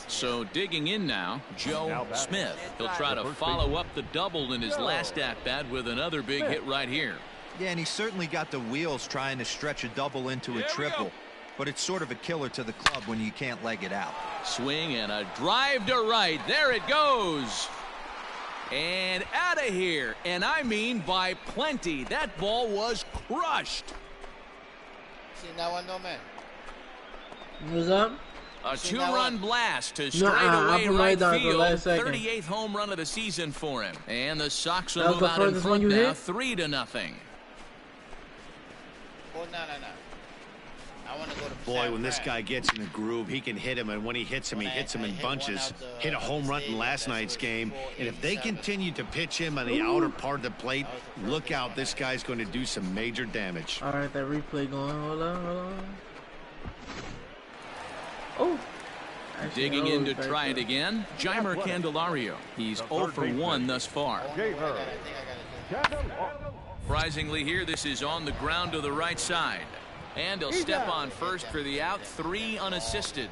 So digging in now, Joe Smith. He'll try to follow up the double in his last at-bat with another big hit right here. Yeah, and he certainly got the wheels trying to stretch a double into a triple. But it's sort of a killer to the club when you can't leg it out. Swing and a drive to right. There it goes. And out of here. And I mean by plenty. That ball was crushed. See, now I know, man. What's up? A 2-run blast to straightaway right field. 38th home run of the season for him. And the Sox will move out in front now, 3-0. Oh, no. I want to go to Boy, when this guy gets in a groove, he can hit him, and when he hits him in bunches. Hit a home run in last night's game, and if they continue to pitch him on the outer part of the plate, look out, this guy's going to do some major damage. All right, that replay going. Hold on. Oh. Digging in to try it again, Jeimer Candelario. He's 0 for 1 thus far. Surprisingly here, this is on the ground to the right side. And he'll step on first for the out, 3 unassisted.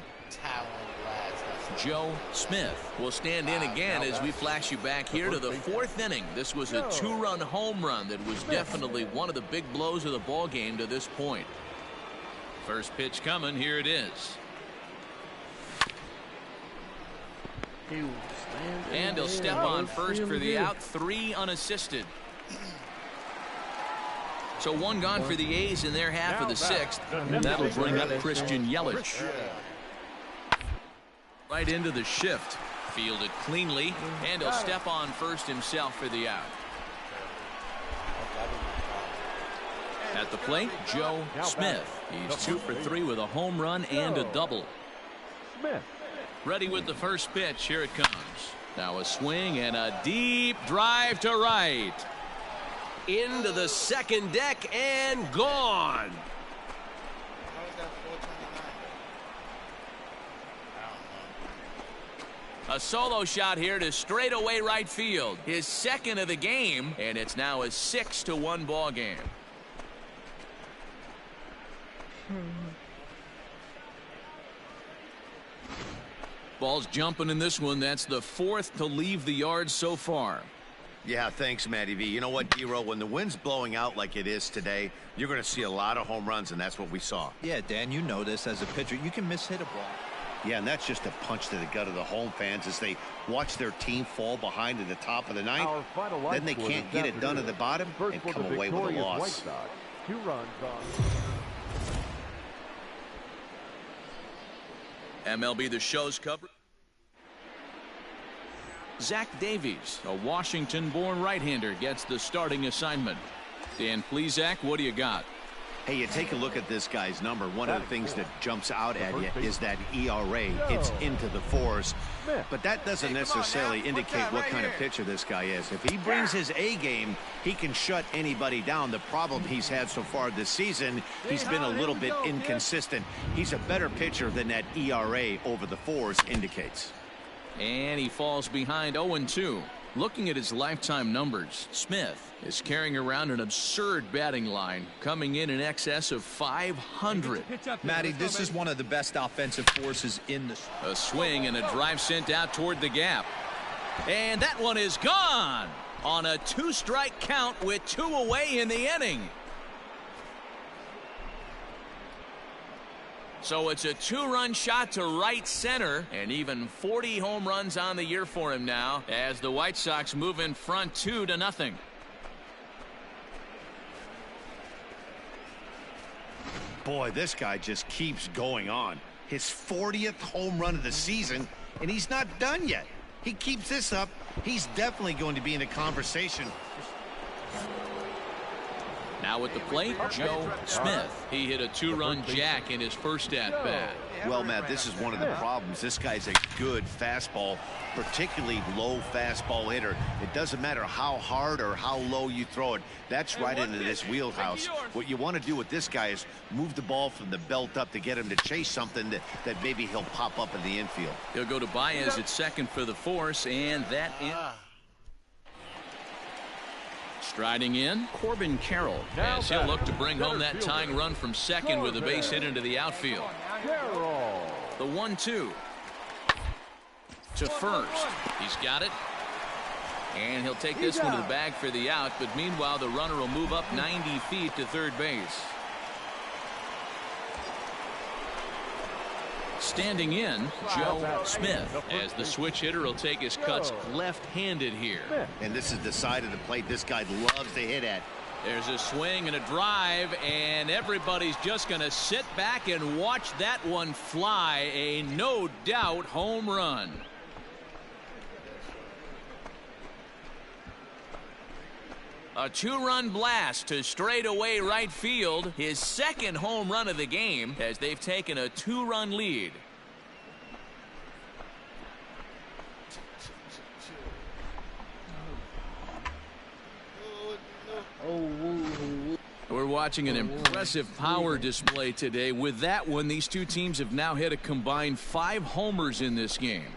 Joe Smith will stand in again as we flash you back here to the 4th inning. This was a 2-run home run that was definitely one of the big blows of the ball game to this point. First pitch coming, here it is. And he'll step on first for the out, 3 unassisted. So 1 gone for the A's in their half of the 6th. And that'll bring up Christian Yelich. Right into the shift. Fielded cleanly. And he'll step on first himself for the out. At the plate, Joe Smith. He's 2 for 3 with a home run and a double. Ready with the first pitch. Here it comes. Now a swing and a deep drive to right. Into the second deck and gone. A solo shot here to straightaway right field. His 2nd of the game, and it's now a 6-1 ball game. Ball's jumping in this one. That's the 4th to leave the yard so far. Yeah, thanks, Matty V. You know what, D-Row, when the wind's blowing out like it is today, you're going to see a lot of home runs, and that's what we saw. Yeah, Dan, you know this as a pitcher. You can mishit a ball. Yeah, and that's just a punch to the gut of the home fans as they watch their team fall behind at the top of the ninth. Then they can't get it done at the bottom and come away with a loss. 2 runs on. MLB The Show's coverage. Zach Davies, a Washington-born right-hander, gets the starting assignment. Dan Plesac, what do you got? Hey, you take a look at this guy's number. One of the things that jumps out at you is that ERA. It's into the 4s. But that doesn't necessarily indicate what kind of pitcher this guy is. If he brings his A game, he can shut anybody down. The problem he's had so far this season, he's been a little bit inconsistent. He's a better pitcher than that ERA over the 4s indicates. And he falls behind 0-2. Looking at his lifetime numbers, Smith is carrying around an absurd batting line, coming in excess of 500. Matty, this is one of the best offensive forces in the... A swing and a drive sent out toward the gap. And that one is gone on a 2-strike count with 2 away in the inning. So it's a 2-run shot to right center, and even 40 home runs on the year for him now as the White Sox move in front 2-0. Boy, this guy just keeps going on. His 40th home run of the season, and he's not done yet. He keeps this up, he's definitely going to be in the conversation. Now at the plate, Joe Smith. He hit a 2-run jack in his first at-bat. Well, Matt, this is one of the problems. This guy's a good fastball, particularly low fastball hitter. It doesn't matter how hard or how low you throw it. That's right into this wheelhouse. What you want to do with this guy is move the ball from the belt up to get him to chase something that maybe he'll pop up in the infield. He'll go to Baez at second for the force, and that in. Striding in, Corbin Carroll, as he'll look to bring home that tying run from second with a base hit into the outfield. The 1-2 to first. He's got it. And he'll take this one to the bag for the out, but meanwhile the runner will move up 90 feet to third base. Standing in, Joe Smith, as the switch hitter will take his cuts left-handed here. And this is the side of the plate this guy loves to hit at. There's a swing and a drive, and everybody's just going to sit back and watch that one fly. A no-doubt home run. A 2-run blast to straightaway right field. His second home run of the game as they've taken a 2-run lead. We're watching an impressive power display today. With that one, these two teams have now hit a combined 5 homers in this game.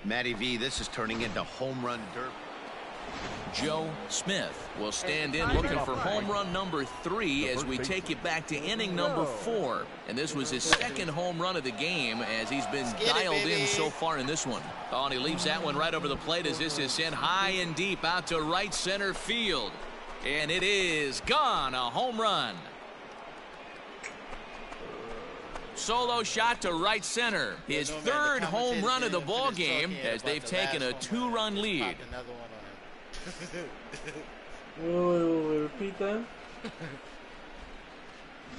Matty V, this is turning into home run derby. Joe Smith will stand in looking for home run number 3 as we take it back to inning number 4. And this was his second home run of the game as he's been dialed in so far in this one. Oh, and he leaves that one right over the plate as this is sent high and deep out to right center field. And it is gone, a home run. Solo shot to right center. His third home run of the ball game as they've taken a 2-run lead. Wait, repeat that?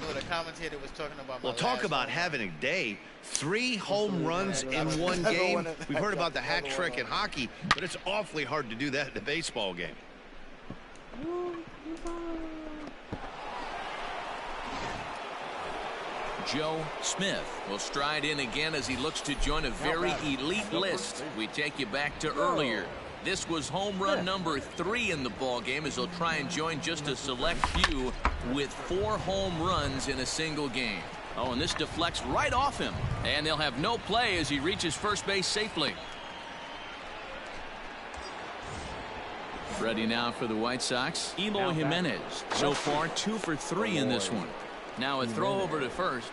No, the commentator was talking about. Well, talk about having a day. 3 home runs in one game. We've heard about the hat trick in hockey, but it's awfully hard to do that in a baseball game. Joe Smith will stride in again as he looks to join a very elite list. We take you back to earlier. This was home run number 3 in the ball game as he'll try and join just a select few with 4 home runs in a single game. Oh, and this deflects right off him, and they'll have no play as he reaches first base safely. Ready now for the White Sox, Eloy Jimenez. So far 2 for 3 in this one. Now a throw over to first.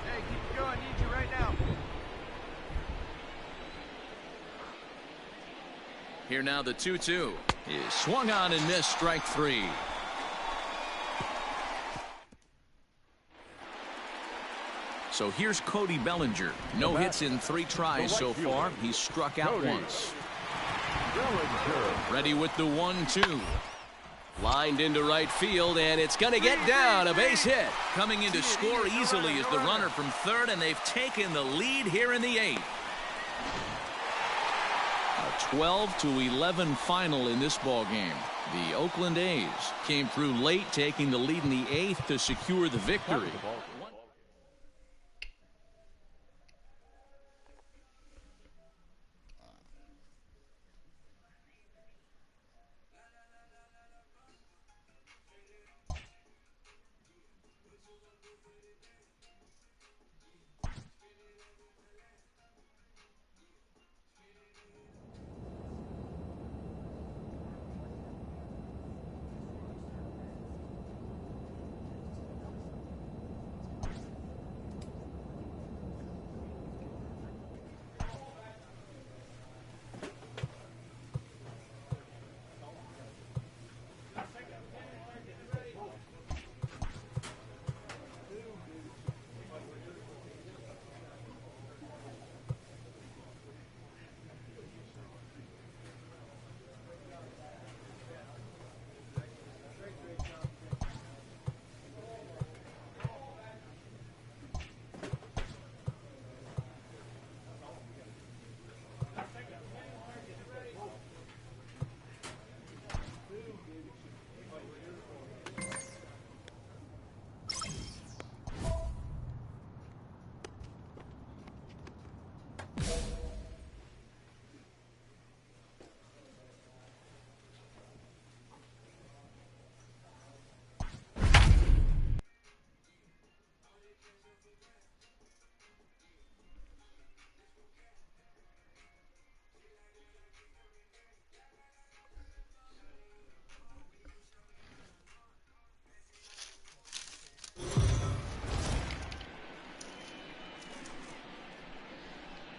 Hey, keep it going. Need you right now. Here now the 2-2 is swung on and missed, strike 3. So here's Cody Bellinger. No hits in 3 tries so far. He's struck out once. Ready with the 1-2. Lined into right field, and it's going to get down. A base hit. Coming in to score easily is the runner from third, and they've taken the lead here in the 8th. A 12-11 final in this ball game. The Oakland A's came through late, taking the lead in the 8th to secure the victory.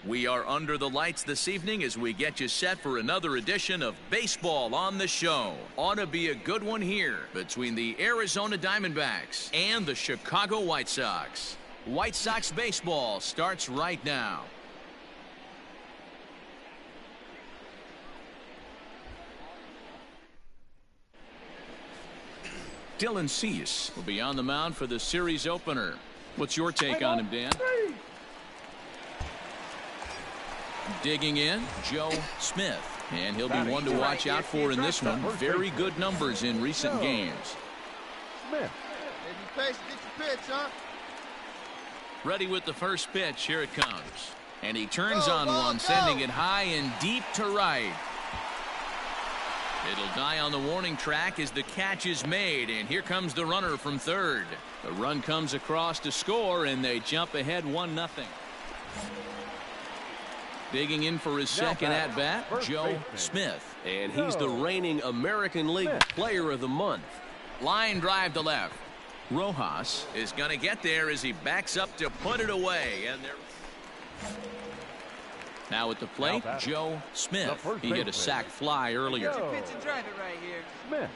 We are under the lights this evening as we get you set for another edition of Baseball on the Show. Ought to be a good one here between the Arizona Diamondbacks and the Chicago White Sox. White Sox baseball starts right now. Dylan Cease will be on the mound for the series opener. What's your take on him, Dan? Digging in, Joe Smith. And he'll be one to watch out for in this one. Very good numbers in recent games. Smith. Get your pitch, huh? Ready with the first pitch. Here it comes. And he turns on one, sending it high and deep to right. It'll die on the warning track as the catch is made. And here comes the runner from third. The run comes across to score, and they jump ahead 1-0. Digging in for his second at-bat, Joe Smith. And he's the reigning American League Player of the Month. Line drive to left. Rojas is going to get there as he backs up to put it away. And now at the plate, Joe Smith. He hit a sac fly earlier. Pitch and drive it right here. Smith.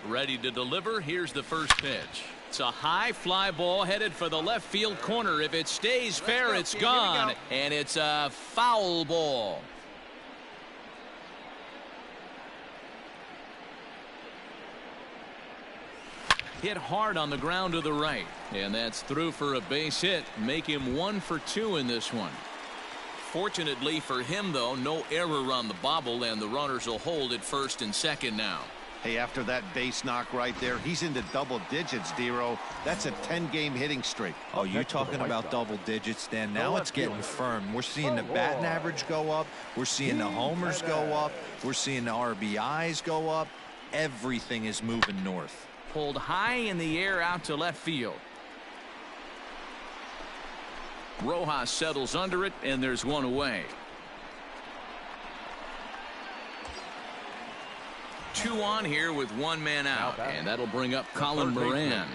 Ready to deliver. Here's the first pitch. It's a high fly ball headed for the left field corner. If it stays fair, it's gone. And it's a foul ball. Hit hard on the ground to the right. And that's through for a base hit. Make him 1 for 2 in this one. Fortunately for him, though, no error on the bobble, and the runners will hold at first and second now. Hey, after that base knock right there, he's into double digits, Dero. That's a 10-game hitting streak. Oh, you talking about double digits, Dan? Now it's getting firm. We're seeing the batting average go up. We're seeing the homers go up. We're seeing the RBIs go up. Everything is moving north. Pulled high in the air out to left field. Rojas settles under it, and there's one away. 2 on here with 1 man out, and that'll bring up Colin Moran.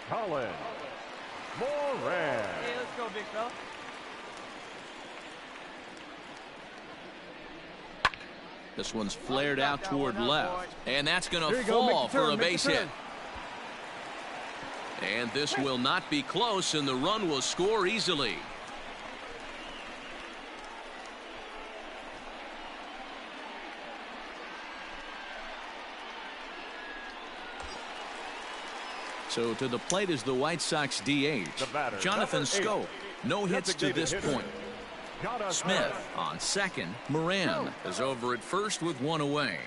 Colin Moran. Hey, let's go, big fella. This one's flared out toward left, and that's going to fall for a base hit. And this will not be close, and the run will score easily. So to the plate is the White Sox DH, Jonathan Schoop. No hits to this point. Smith on second. Moran is over at first with 1 away.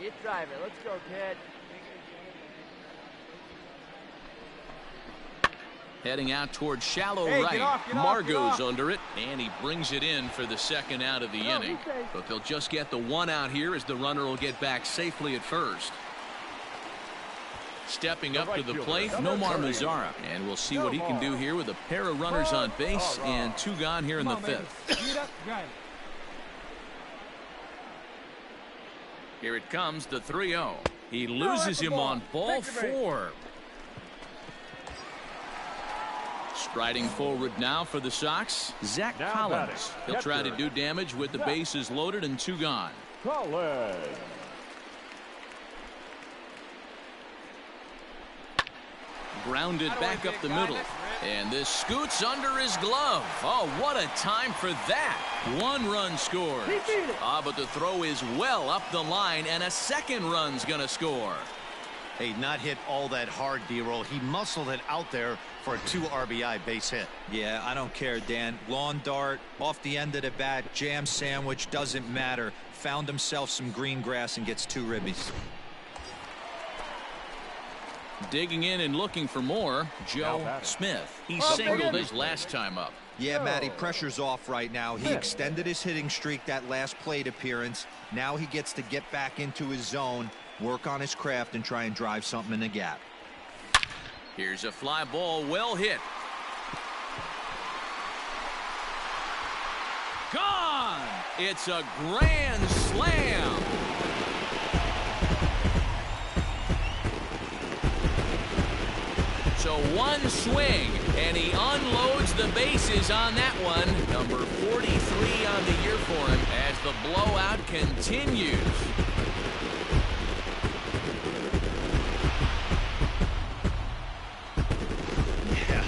You drive it. Let's go, kid. Heading out towards shallow Hey, right. get off, Margot's under it, and he brings it in for the second out of the inning. But they'll just get the 1 out here as the runner will get back safely at first. Stepping up to the plate, Nomar Mazara. And we'll see what he can do here with a pair of runners on base and 2 gone here in the 5th. Here it comes, the 3-0. He loses him on ball 4. Striding forward now for the Sox, Zach Collins. He'll try to do damage with the bases loaded and 2 gone. Collins. Grounded back up the middle. And this scoots under his glove. Oh, what a time for that. 1 run scores. But the throw is well up the line, and a second run's going to score. Hey, not hit all that hard, D-roll. He muscled it out there for a 2 RBI base hit. Yeah, I don't care, Dan. Lawn dart, off the end of the bat, jam sandwich, doesn't matter. Found himself some green grass and gets 2 ribbies. Digging in and looking for more, Joe Smith. He singled his last time up. Yeah, Matty, pressure's off right now. He extended his hitting streak that last plate appearance. Now he gets to get back into his zone, work on his craft, and try and drive something in the gap. Here's a fly ball, well hit. Gone! It's a grand slam. So 1 swing, and he unloads the bases on that one. Number 43 on the year for him as the blowout continues. Yeah,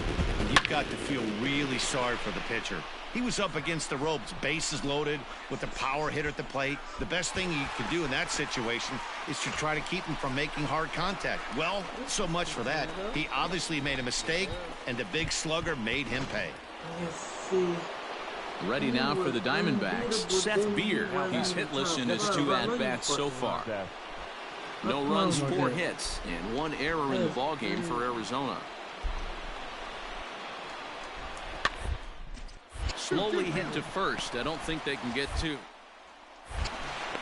you've got to feel really sorry for the pitcher. He was up against the ropes, bases loaded, with a power hitter at the plate. The best thing you can do in that situation is to try to keep him from making hard contact. Well, so much for that. He obviously made a mistake, and the big slugger made him pay. Ready now for the Diamondbacks, Seth Beer. He's hitless in his 2 at-bats so far. No runs, 4 hits, and 1 error in the ballgame for Arizona. Slowly hit to first. I don't think they can get 2.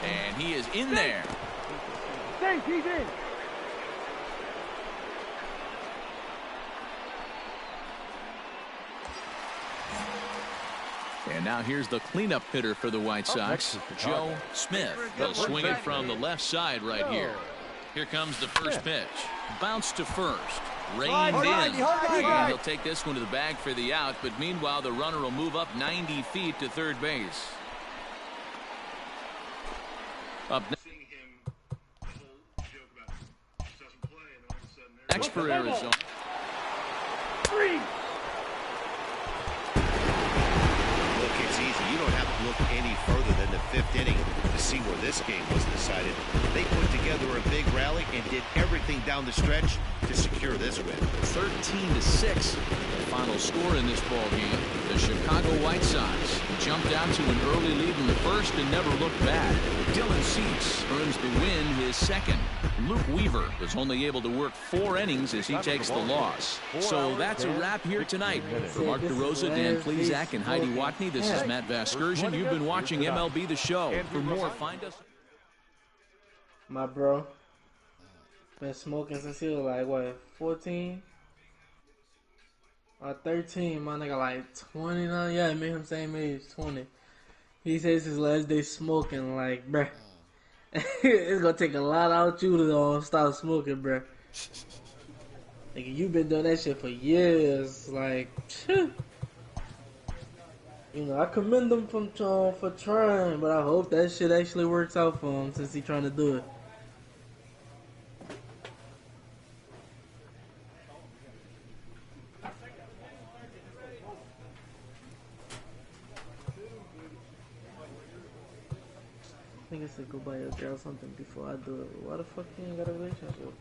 And he is in there. He's in. And now here's the cleanup hitter for the White Sox, Joe Smith. They'll swing it from the left side right here. Here comes the first pitch. Bounce to first. Reined in. And he'll take this one to the bag for the out, but meanwhile the runner will move up 90 feet to third base. Up next for Arizona. Look, it's easy. You don't have to look any further than the 5th inning to see where this game was decided. They put together a big rally and did everything down the stretch to secure this win. 13-6, the final score in this ball game. The Chicago White Sox jumped out to an early lead in the first and never looked back. Dylan Cease earns the win, his 2nd. Luke Weaver was only able to work 4 innings as he takes the loss. So that's a wrap here tonight. For Mark DeRosa, Dan Plesac, and Heidi Watney, this is Matt Vasgersian. You've been watching MLB The Show. For more, find us. My bro been smoking since he was like, what, 14? Or 13, my nigga, like 29. Yeah, me him same age, 20. He says his last day smoking, like, bruh. It's gonna take a lot out you to stop smoking, bro. Nigga, you been doing that shit for years. Like, phew. You know, I commend him for trying, but I hope that shit actually works out for him since he's trying to do it. I think I said go buy your girl something before I do it. Why the fuck you ain't got a relationship?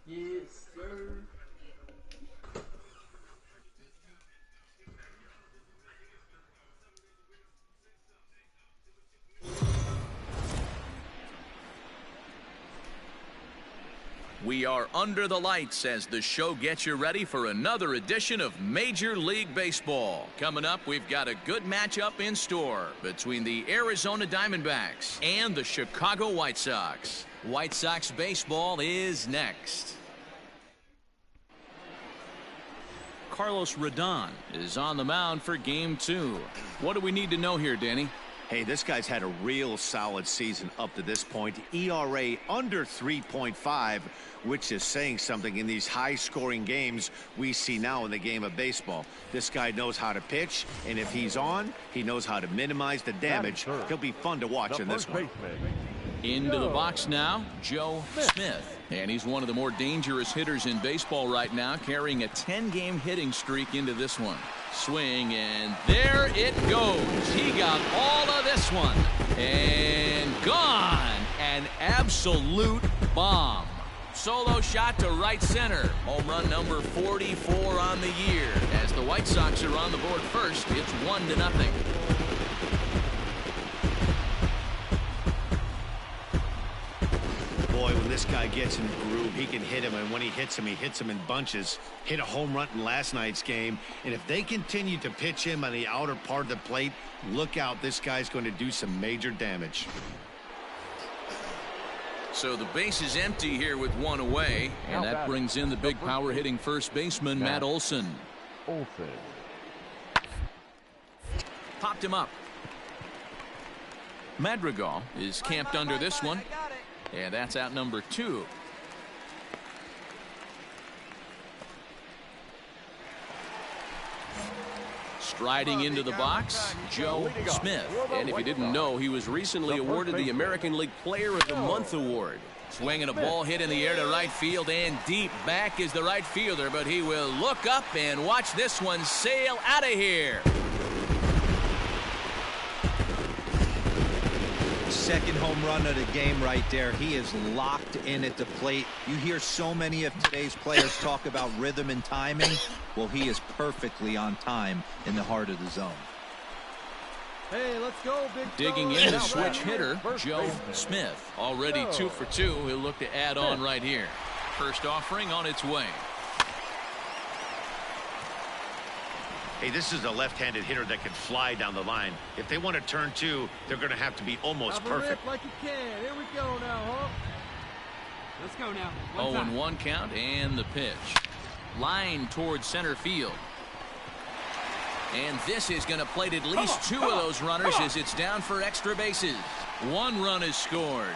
Yes, sir. We are under the lights as the show gets you ready for another edition of Major League Baseball. Coming up, we've got a good matchup in store between the Arizona Diamondbacks and the Chicago White Sox. White Sox baseball is next. Carlos Rodon is on the mound for Game 2. What do we need to know here, Danny? Hey, this guy's had a real solid season up to this point. ERA under 3.5, which is saying something in these high-scoring games we see now in the game of baseball. This guy knows how to pitch, and if he's on, he knows how to minimize the damage. He'll be fun to watch in this one. Into the box now, Joe Smith. And he's one of the more dangerous hitters in baseball right now, carrying a 10-game hitting streak into this one. Swing, and there it goes. He got all of this one. And gone. An absolute bomb. Solo shot to right center. Home run number 44 on the year. As the White Sox are on the board first, it's 1-0. Boy, when this guy gets in the groove, he can hit him, and when he hits him in bunches. Hit a home run in last night's game, and if they continue to pitch him on the outer part of the plate, look out, this guy's going to do some major damage. So the base is empty here with one away, and that brings in the big power hitting first baseman, Matt Olson. Popped him up. Madrigal is camped under this one. And that's out number 2. Striding into the box, Joe Smith. And if you didn't know, he was recently awarded the American League Player of the Month award. Swinging a ball hit in the air to right field, and deep back is the right fielder, but he will look up and watch this one sail out of here. Second home run of the game right there. He is locked in at the plate. You hear so many of today's players talk about rhythm and timing. Well, he is perfectly on time in the heart of the zone. Hey, let's go, big Digging in to switch hitter, Joe Smith. Already 2 for 2. He'll look to add on right here. First offering on its way. Hey, this is a left-handed hitter that can fly down the line. If they want to turn 2, they're going to have to be almost perfect. Like you can. Here we go now, huh? Let's go now. 0-1 count, and the pitch. Line towards center field. And this is going to plate at least 2 of those runners as it's down for extra bases. 1 run is scored.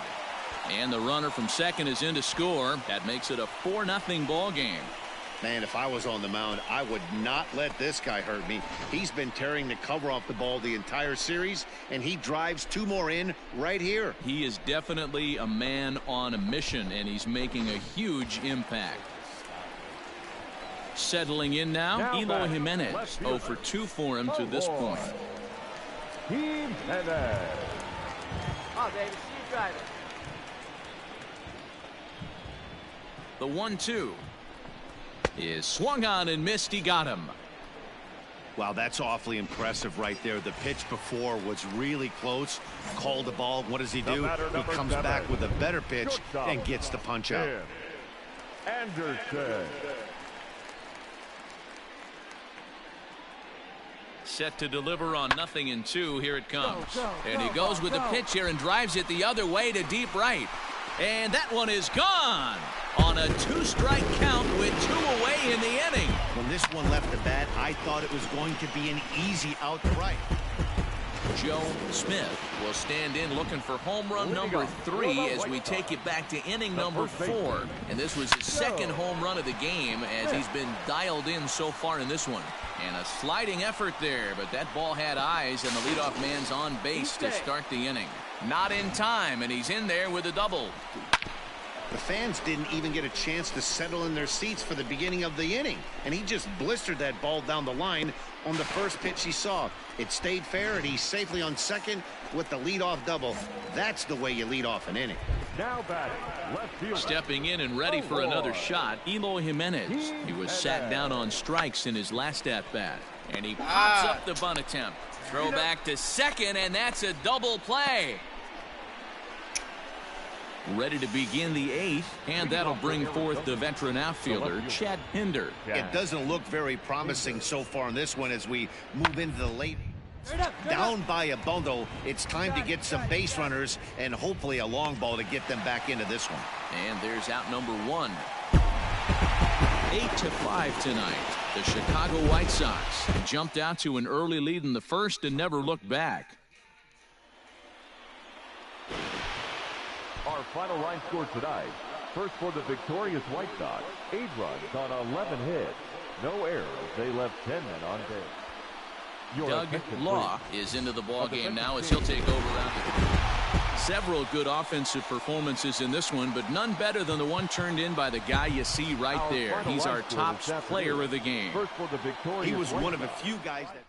And the runner from second is in to score. That makes it a 4-0 ball game. Man, if I was on the mound, I would not let this guy hurt me. He's been tearing the cover off the ball the entire series, and he drives 2 more in right here. He is definitely a man on a mission, and he's making a huge impact. Settling in now, Eloy Jimenez. 0 for 2 for him to this point. Jimenez. Oh, baby, see you driving. The 1-2 is swung on and missed. He got him. Wow, that's awfully impressive right there. The pitch before was really close. Called the ball. What does he do? He comes back with a better pitch and gets the punch out. Anderson. Set to deliver on 0-2. Here it comes. And he goes with the pitch here and drives it the other way to deep right. And that one is gone on a 2-strike count with 2 away in the inning. When this one left the bat, I thought it was going to be an easy out to right. Joe Smith will stand in looking for home run number 3 as we take it back to inning number 4. And this was his second home run of the game as he's been dialed in so far in this one. And a sliding effort there, but that ball had eyes, and the leadoff man's on base to start the inning. Not in time, and he's in there with a double. The fans didn't even get a chance to settle in their seats for the beginning of the inning, and he just blistered that ball down the line on the first pitch he saw. It stayed fair, and he's safely on second with the leadoff double. That's the way you lead off an inning. Now batting, left field. Stepping in and ready for another shot, Eloy Jimenez. He was sat down on strikes in his last at-bat, and he pops up the bunt attempt. Throw back to second, and that's a double play. Ready to begin the 8th, and that'll bring forth the veteran outfielder, Chad Pinder. It doesn't look very promising so far in this one as we move into the late. Down by a bundle, it's time to get some base runners and hopefully a long ball to get them back into this one. And there's out number 1. 8-5 tonight. The Chicago White Sox jumped out to an early lead in the first and never looked back. Our final line score tonight. First for the victorious White Sox, 8 runs on 11 hits. No errors. They left 10 men on base. Doug Law is into the ball game now as he'll take over out. Several good offensive performances in this one, but none better than the one turned in by the guy you see right there. He's our top player of the game. First for the victorious he was White one of a Sox. few guys that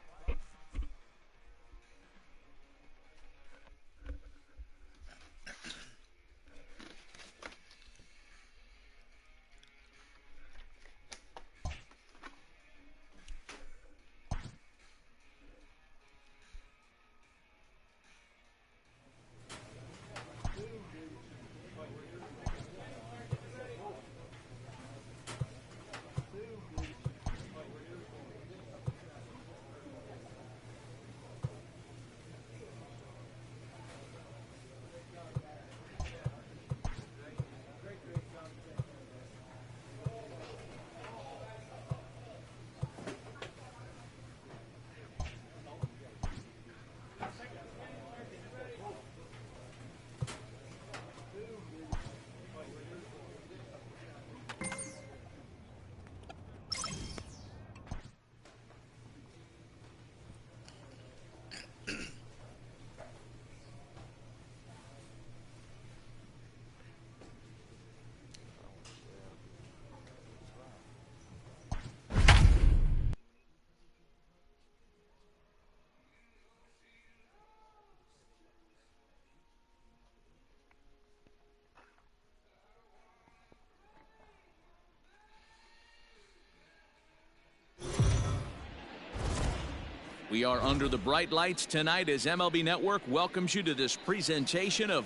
We are under the bright lights tonight as MLB Network welcomes you to this presentation of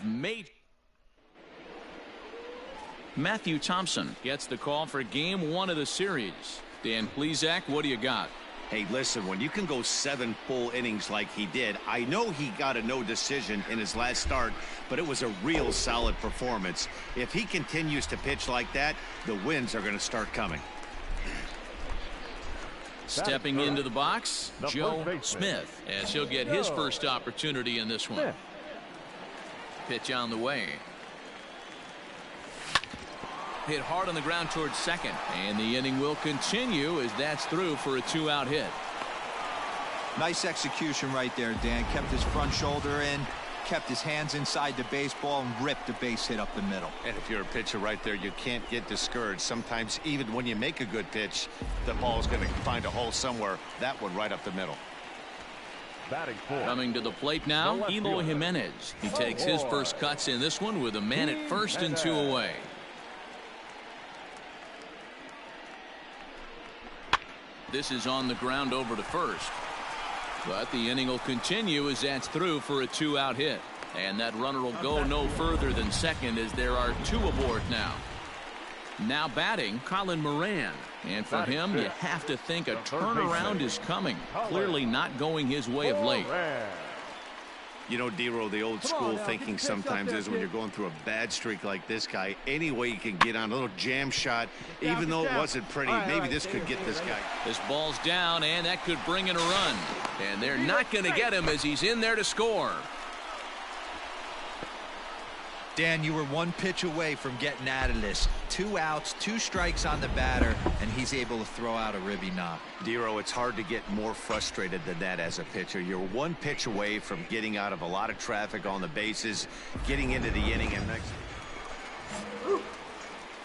Matthew Thompson gets the call for game 1 of the series. Dan Plesac, what do you got? Hey, listen, when you can go 7 full innings like he did, I know he got a no decision in his last start, but it was a real solid performance. If he continues to pitch like that, the wins are going to start coming. Stepping into the box, Joe Smith, as he'll get his first opportunity in this one. Pitch on the way. Hit hard on the ground towards second, and the inning will continue as that's through for a 2-out hit. Nice execution right there, Dan. Kept his front shoulder in, kept his hands inside the baseball, and ripped the base hit up the middle. And if you're a pitcher right there, you can't get discouraged. Sometimes even when you make a good pitch, the ball's going to find a hole somewhere. That one right up the middle. Coming to the plate now, Eloy Jimenez. He takes his first cuts in this one with a man at first and 2 away. This is on the ground over to first. But the inning will continue as that's through for a 2-out hit. And that runner will go no further than second as there are 2 aboard now. Now batting, Colin Moran. And for him, you have to think a turnaround is coming. Clearly not going his way of late. You know, D-Row, the old school thinking sometimes is when you're going through a bad streak like this guy, any way you can get on a little jam shot, even though it wasn't pretty, maybe this could get this guy. This ball's down, and that could bring in a run. And they're not going to get him as he's in there to score. Dan, you were 1 pitch away from getting out of this. 2 outs, 2 strikes on the batter, and he's able to throw out a ribby knock. D-Row, it's hard to get more frustrated than that as a pitcher. You're 1 pitch away from getting out of a lot of traffic on the bases, getting into the inning, and next.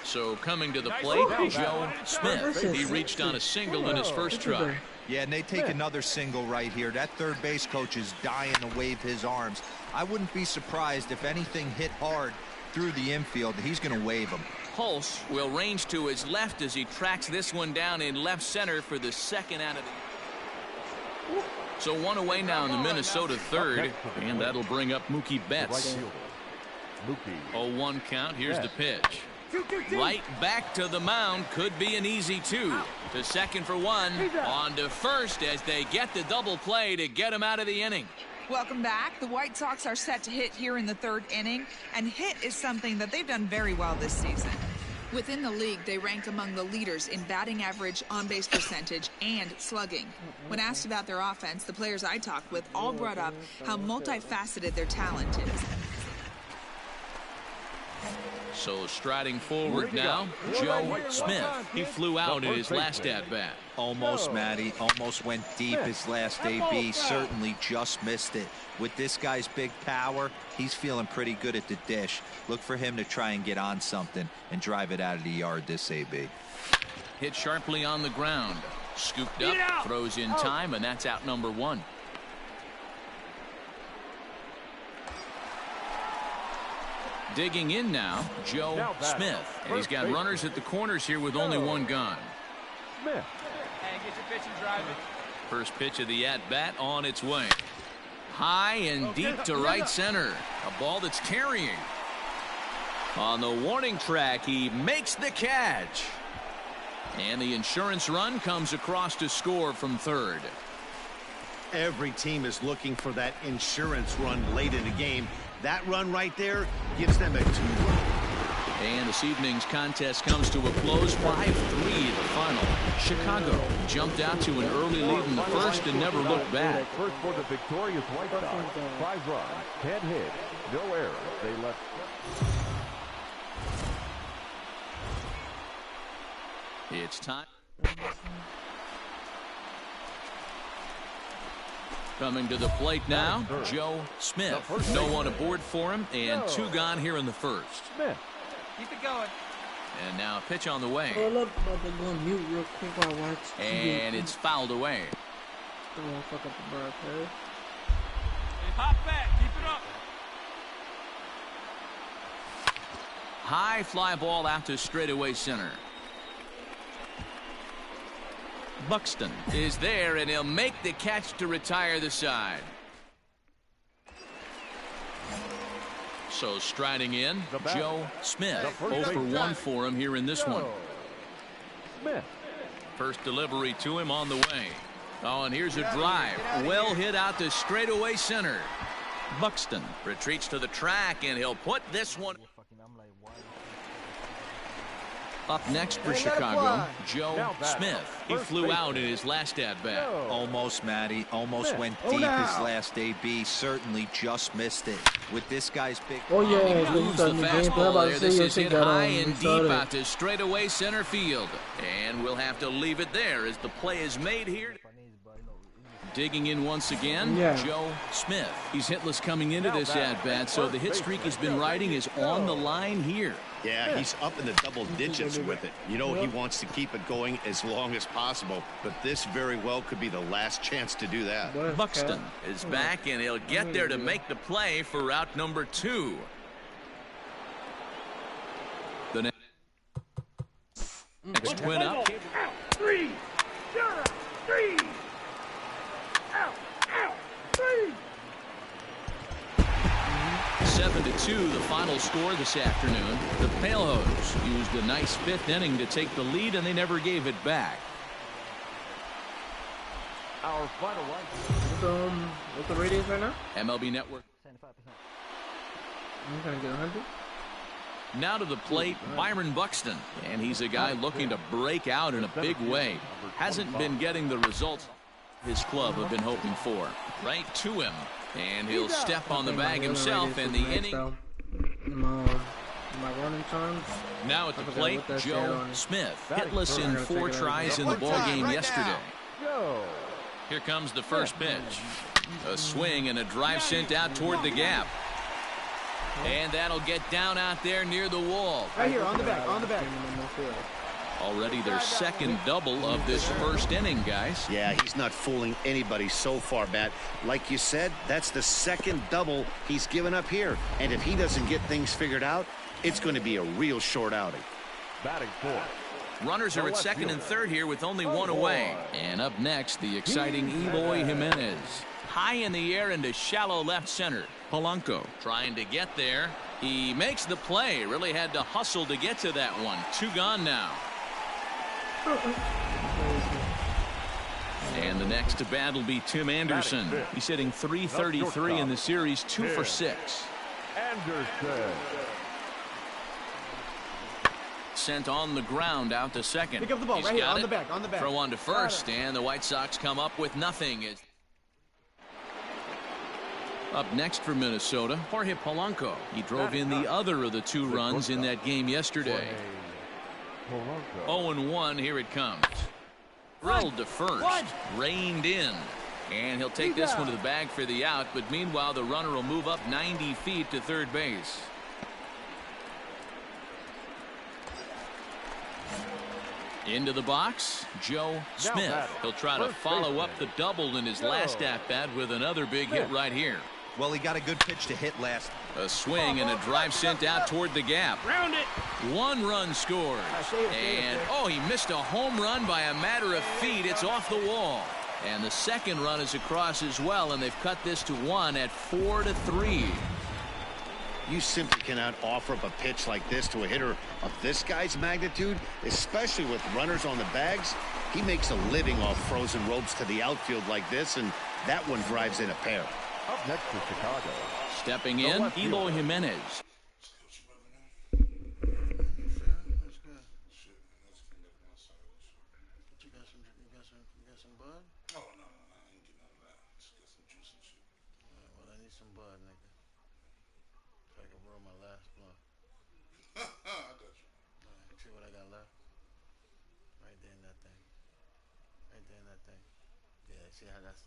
So coming to the plate, Joe Smith. He reached on a single in his first try. Yeah, and they take another single right here. That third base coach is dying to wave his arms. I wouldn't be surprised if anything hit hard through the infield. He's going to wave them. Hulse will range to his left as he tracks this one down in left center for the second out of the. So 1 away now in the Minnesota third, and that'll bring up Mookie Betts. 0-1 count. Here's the pitch. Right back to the mound. Could be an easy 2. To second for 1. On to first as they get the double play to get him out of the inning. Welcome back. The White Sox are set to hit here in the 3rd inning, and hit is something that they've done very well this season. Within the league, they rank among the leaders in batting average, on-base percentage, and slugging. When asked about their offense, the players I talked with all brought up how multifaceted their talent is. So striding forward now, Joe Smith. He flew out in his last at-bat. Almost, Matty. Almost went deep his last AB. Certainly just missed it. With this guy's big power, he's feeling pretty good at the dish. Look for him to try and get on something and drive it out of the yard this AB. Hit sharply on the ground. Scooped up, throws in time, and that's out number 1. Digging in now, Joe Smith. And he's got runners at the corners here with only 1 gone. Smith. Hey, get your pitch and drive it. First pitch of the at-bat on its way. High and deep to right center. A ball that's carrying. On the warning track, he makes the catch. And the insurance run comes across to score from third. Every team is looking for that insurance run late in the game. That run right there gives them a 2-run. And this evening's contest comes to a close. 5-3 the final. Chicago jumped out to an early lead in the first and never looked back. First for the victorious White Sox. 5 runs, 10 hits, no errors. They left. It's time. Coming to the plate now, Joe Smith. No one aboard for him, and 2 gone here in the first. Smith. Keep it going. And now a pitch on the way. Hold up, about to go on mute real quick while I watch. And it's fouled away. Don't want to fuck up the broadcast. Hey, hop back. Keep it up. High fly ball out to straightaway center. Buxton is there, and he'll make the catch to retire the side. So striding in, Joe Smith. 0 for 1 for him here in this one. Smith. First delivery to him on the way. Oh, and here's a drive. Well hit out to straightaway center. Buxton retreats to the track, and he'll put this one. Up next for Chicago, Joe Smith. He flew out in his last at-bat. Almost, Matty. Almost went deep his last AB. Certainly just missed it. With this guy's big... Oh, yeah. He moves the fastball there. This is hit high and deep out to straightaway center field. And we'll have to leave it there as the play is made here. Digging in once again, Joe Smith. He's hitless coming into this at-bat, so the hit streak he's been riding is on the line here. Yeah, he's up in the double digits with it. You know, he wants to keep it going as long as possible, but this very well could be the last chance to do that. Buxton is back, and he'll get there to make the play for route number 2. The next twin up. 3, Three. Out. 7-2, the final score this afternoon. The Palehose used a nice 5th inning to take the lead, and they never gave it back. Our final line. What's the radius right now? MLB Network. 75%. I'm trying to get 100. Now to the plate, Byron Buxton, and he's a guy looking to break out in a big way. Hasn't been getting the results his club have been hoping for. Right to him, and he'll step on the bag himself, and the inning. My running terms. Now at the plate, Joe Smith, hitless in 4 tries in the ballgame yesterday. Here comes the first pitch. A swing and a drive sent out toward the gap. And that'll get down out there near the wall. Right here, on the back. Already their second double of this first inning, guys. Yeah, he's not fooling anybody so far, Matt. Like you said, that's the second double he's given up here. And if he doesn't get things figured out, it's going to be a real short outing. Batting 4. Runners are at second and third here with only 1 away. And up next, the exciting Eloy Jimenez. High in the air into shallow left center. Polanco trying to get there. He makes the play. Really had to hustle to get to that one. 2 gone now. And the next to bat will be Tim Anderson. He's hitting .333 in the series, 2 for 6. Anderson. Sent on the ground out to second. Pick up the ball. He's right here, got on it. the back. Throw on to first, and the White Sox come up with nothing. Up next for Minnesota, Jorge Polanco. He drove in the other of the 2 runs in that game yesterday. 0-1, here it comes. Drilled to first, reined in. And he'll take this one to the bag for the out, but meanwhile the runner will move up 90 feet to third base. Into the box, Joe Smith. He'll try to follow up the double in his last at-bat with another big hit right here. Well, he got a good pitch to hit last. A swing and a drive sent out toward the gap. Round it. 1 run scores. And, oh, he missed a home run by a matter of feet. It's off the wall. And the second run is across as well, and they've cut this to 1 at 4-3. You simply cannot offer up a pitch like this to a hitter of this guy's magnitude, especially with runners on the bags. He makes a living off frozen ropes to the outfield like this, and that one drives in a pair. Up next to Chicago. Stepping in, Eloy Jimenez.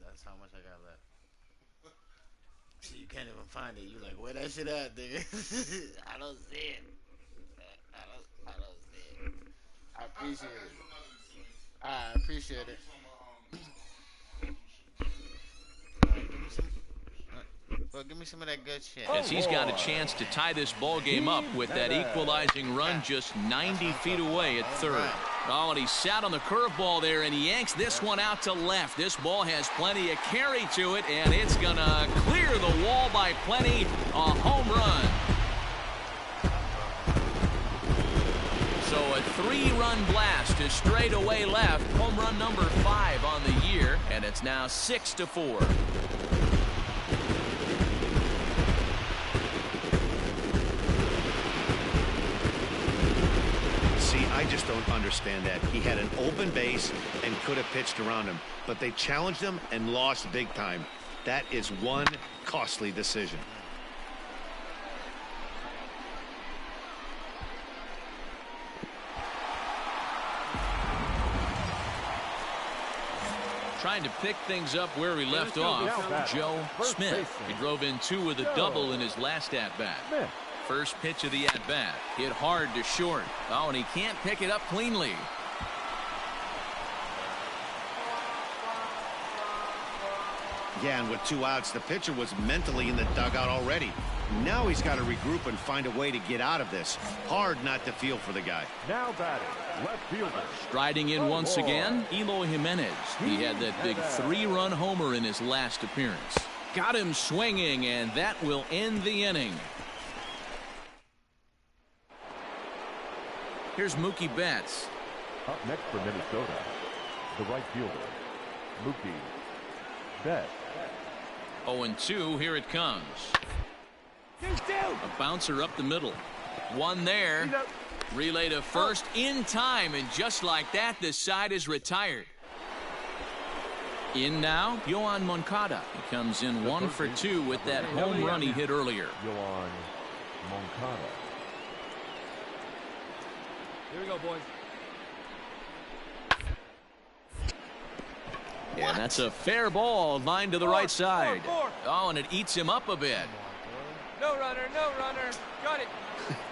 That's how much I got left. See, you can't even find it. You like, where that shit at, nigga? I don't see it. I don't see it. I appreciate it. I appreciate it. Well, give me some of that good shit. As he's got a chance to tie this ball game up with that equalizing run just 90 feet away at third. Oh, and he sat on the curveball there, and he yanks this one out to left. This ball has plenty of carry to it, and it's going to clear the wall by plenty. A home run. So a 3-run blast to straightaway left. Home run number 5 on the year, and it's now 6-4. I just don't understand that. He had an open base and could have pitched around him, but they challenged him and lost big time. That is one costly decision. Trying to pick things up where he left off, Joe Smith. He drove in 2 with a double in his last at-bat. First pitch of the at-bat. Hit hard to short. Oh, and he can't pick it up cleanly. Yeah, and with 2 outs, the pitcher was mentally in the dugout already. Now he's got to regroup and find a way to get out of this. Hard not to feel for the guy. Now batting, left fielder. Striding in once again, Eloy Jimenez. He had that big 3-run homer in his last appearance. Got him swinging, and that will end the inning. Here's Mookie Betts. Up next for Minnesota, the right fielder, Mookie Betts. 0-2, here it comes. A bouncer up the middle. One there. Relay to first in time, and just like that, this side is retired. In now, Yoan Moncada. He comes in 1 for 2 with that home run he hit earlier. Yoan Moncada. Here we go, boys. And that's a fair ball lined to the right side. Oh, and it eats him up a bit. No runner, no runner. Got it.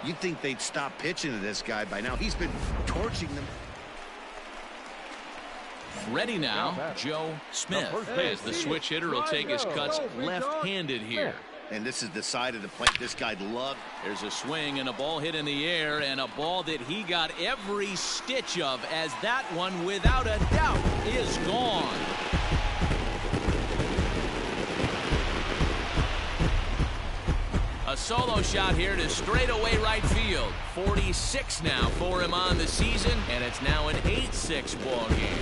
You'd think they'd stop pitching to this guy by now. He's been torching them. Ready now, Joe Smith, as the switch hitter will take his cuts left-handed here. And this is the side of the plate this guy loved. There's a swing and a ball hit in the air, and a ball that he got every stitch of, as that one, without a doubt, is gone. A solo shot here to straightaway right field. 46 now for him on the season, and it's now an 8-6 ball game.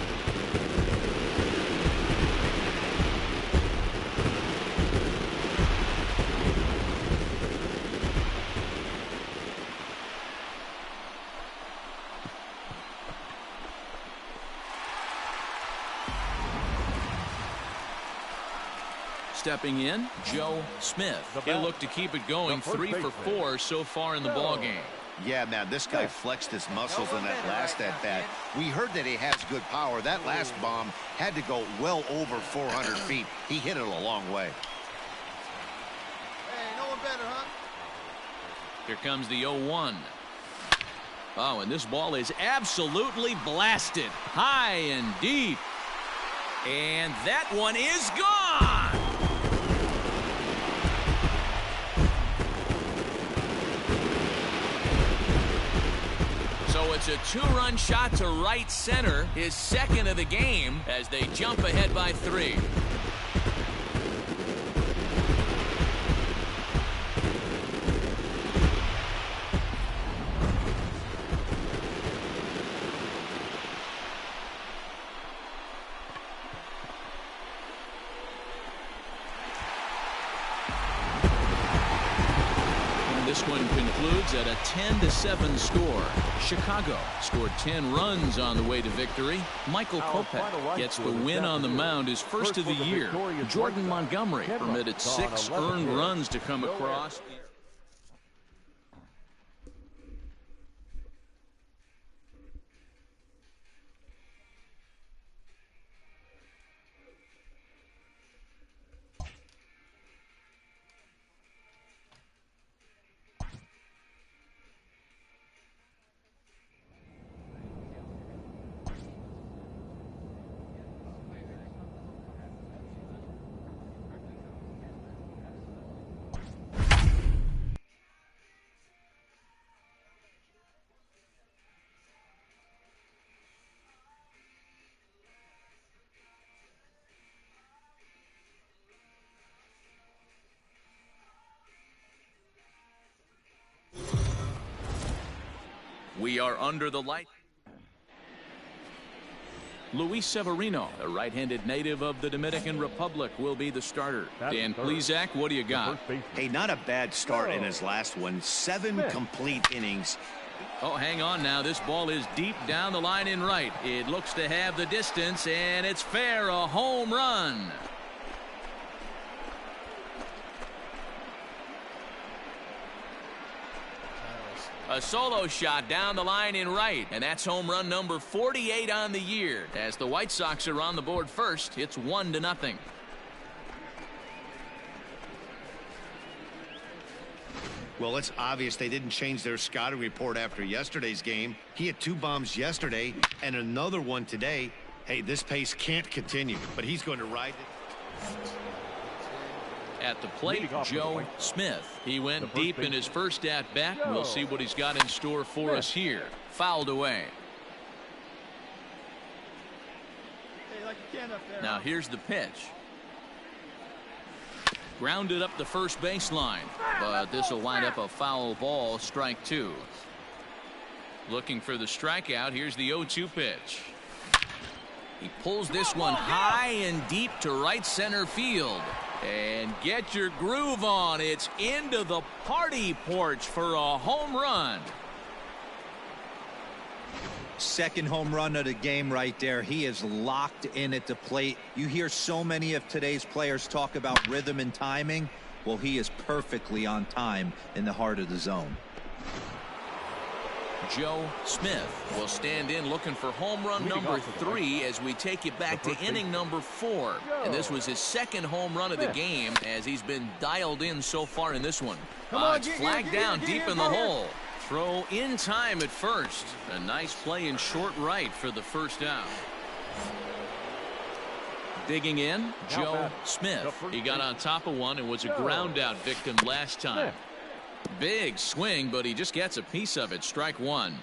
Stepping in, Joe Smith. He'll look to keep it going. 3 for 4 so far in the ball game. Yeah, man, this guy flexed his muscles on that last at-bat. We heard that he has good power. That last bomb had to go well over 400 feet. He hit it a long way. Hey, no one better, huh? Here comes the 0-1. Oh, and this ball is absolutely blasted. High and deep. And that one is gone. So it's a 2-run shot to right center, his second of the game, as they jump ahead by 3. This one concludes at a 10-7 score. Chicago scored 10 runs on the way to victory. Michael Kopech gets the win on the mound, his first of the year. Jordan Montgomery permitted 6 earned runs to come across. We are under the light. Luis Severino, a right-handed native of the Dominican Republic, will be the starter. Dan Plesac, what do you got? Hey, not a bad start in his last one. 7 complete innings. Oh, hang on now. This ball is deep down the line in right. It looks to have the distance, and it's fair, a home run. A solo shot down the line in right, and that's home run number 48 on the year. As the White Sox are on the board first, it's 1-0. Well, it's obvious they didn't change their scouting report after yesterday's game. He had 2 bombs yesterday and another one today. Hey, this pace can't continue, but he's going to ride it. At the plate, Joe Smith. He went deep in his first at-bat. We'll see what he's got in store for us here. Fouled away. Now here's the pitch. Grounded up the first baseline, but this will wind up a foul ball, strike two. Looking for the strikeout. Here's the 0-2 pitch. He pulls this one high and deep to right center field. And get your groove on. It's into the party porch for a home run. Second home run of the game right there. He is locked in at the plate. You hear so many of today's players talk about rhythm and timing. Well, he is perfectly on time in the heart of the zone. Joe Smith will stand in looking for home run number 3 as we take you back to inning number 4. And this was his second home run of the game as he's been dialed in so far in this one. It's flagged down deep in the hole. Throw in time at first. A nice play in short right for the first out. Digging in, Joe Smith. He got on top of one and was a ground out victim last time. Big swing, but he just gets a piece of it. Strike one.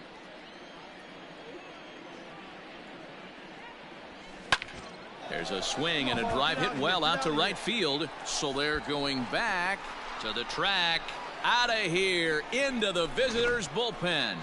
There's a swing and a drive hit well out to right field. Soler going back to the track. Out of here into the visitors' bullpen.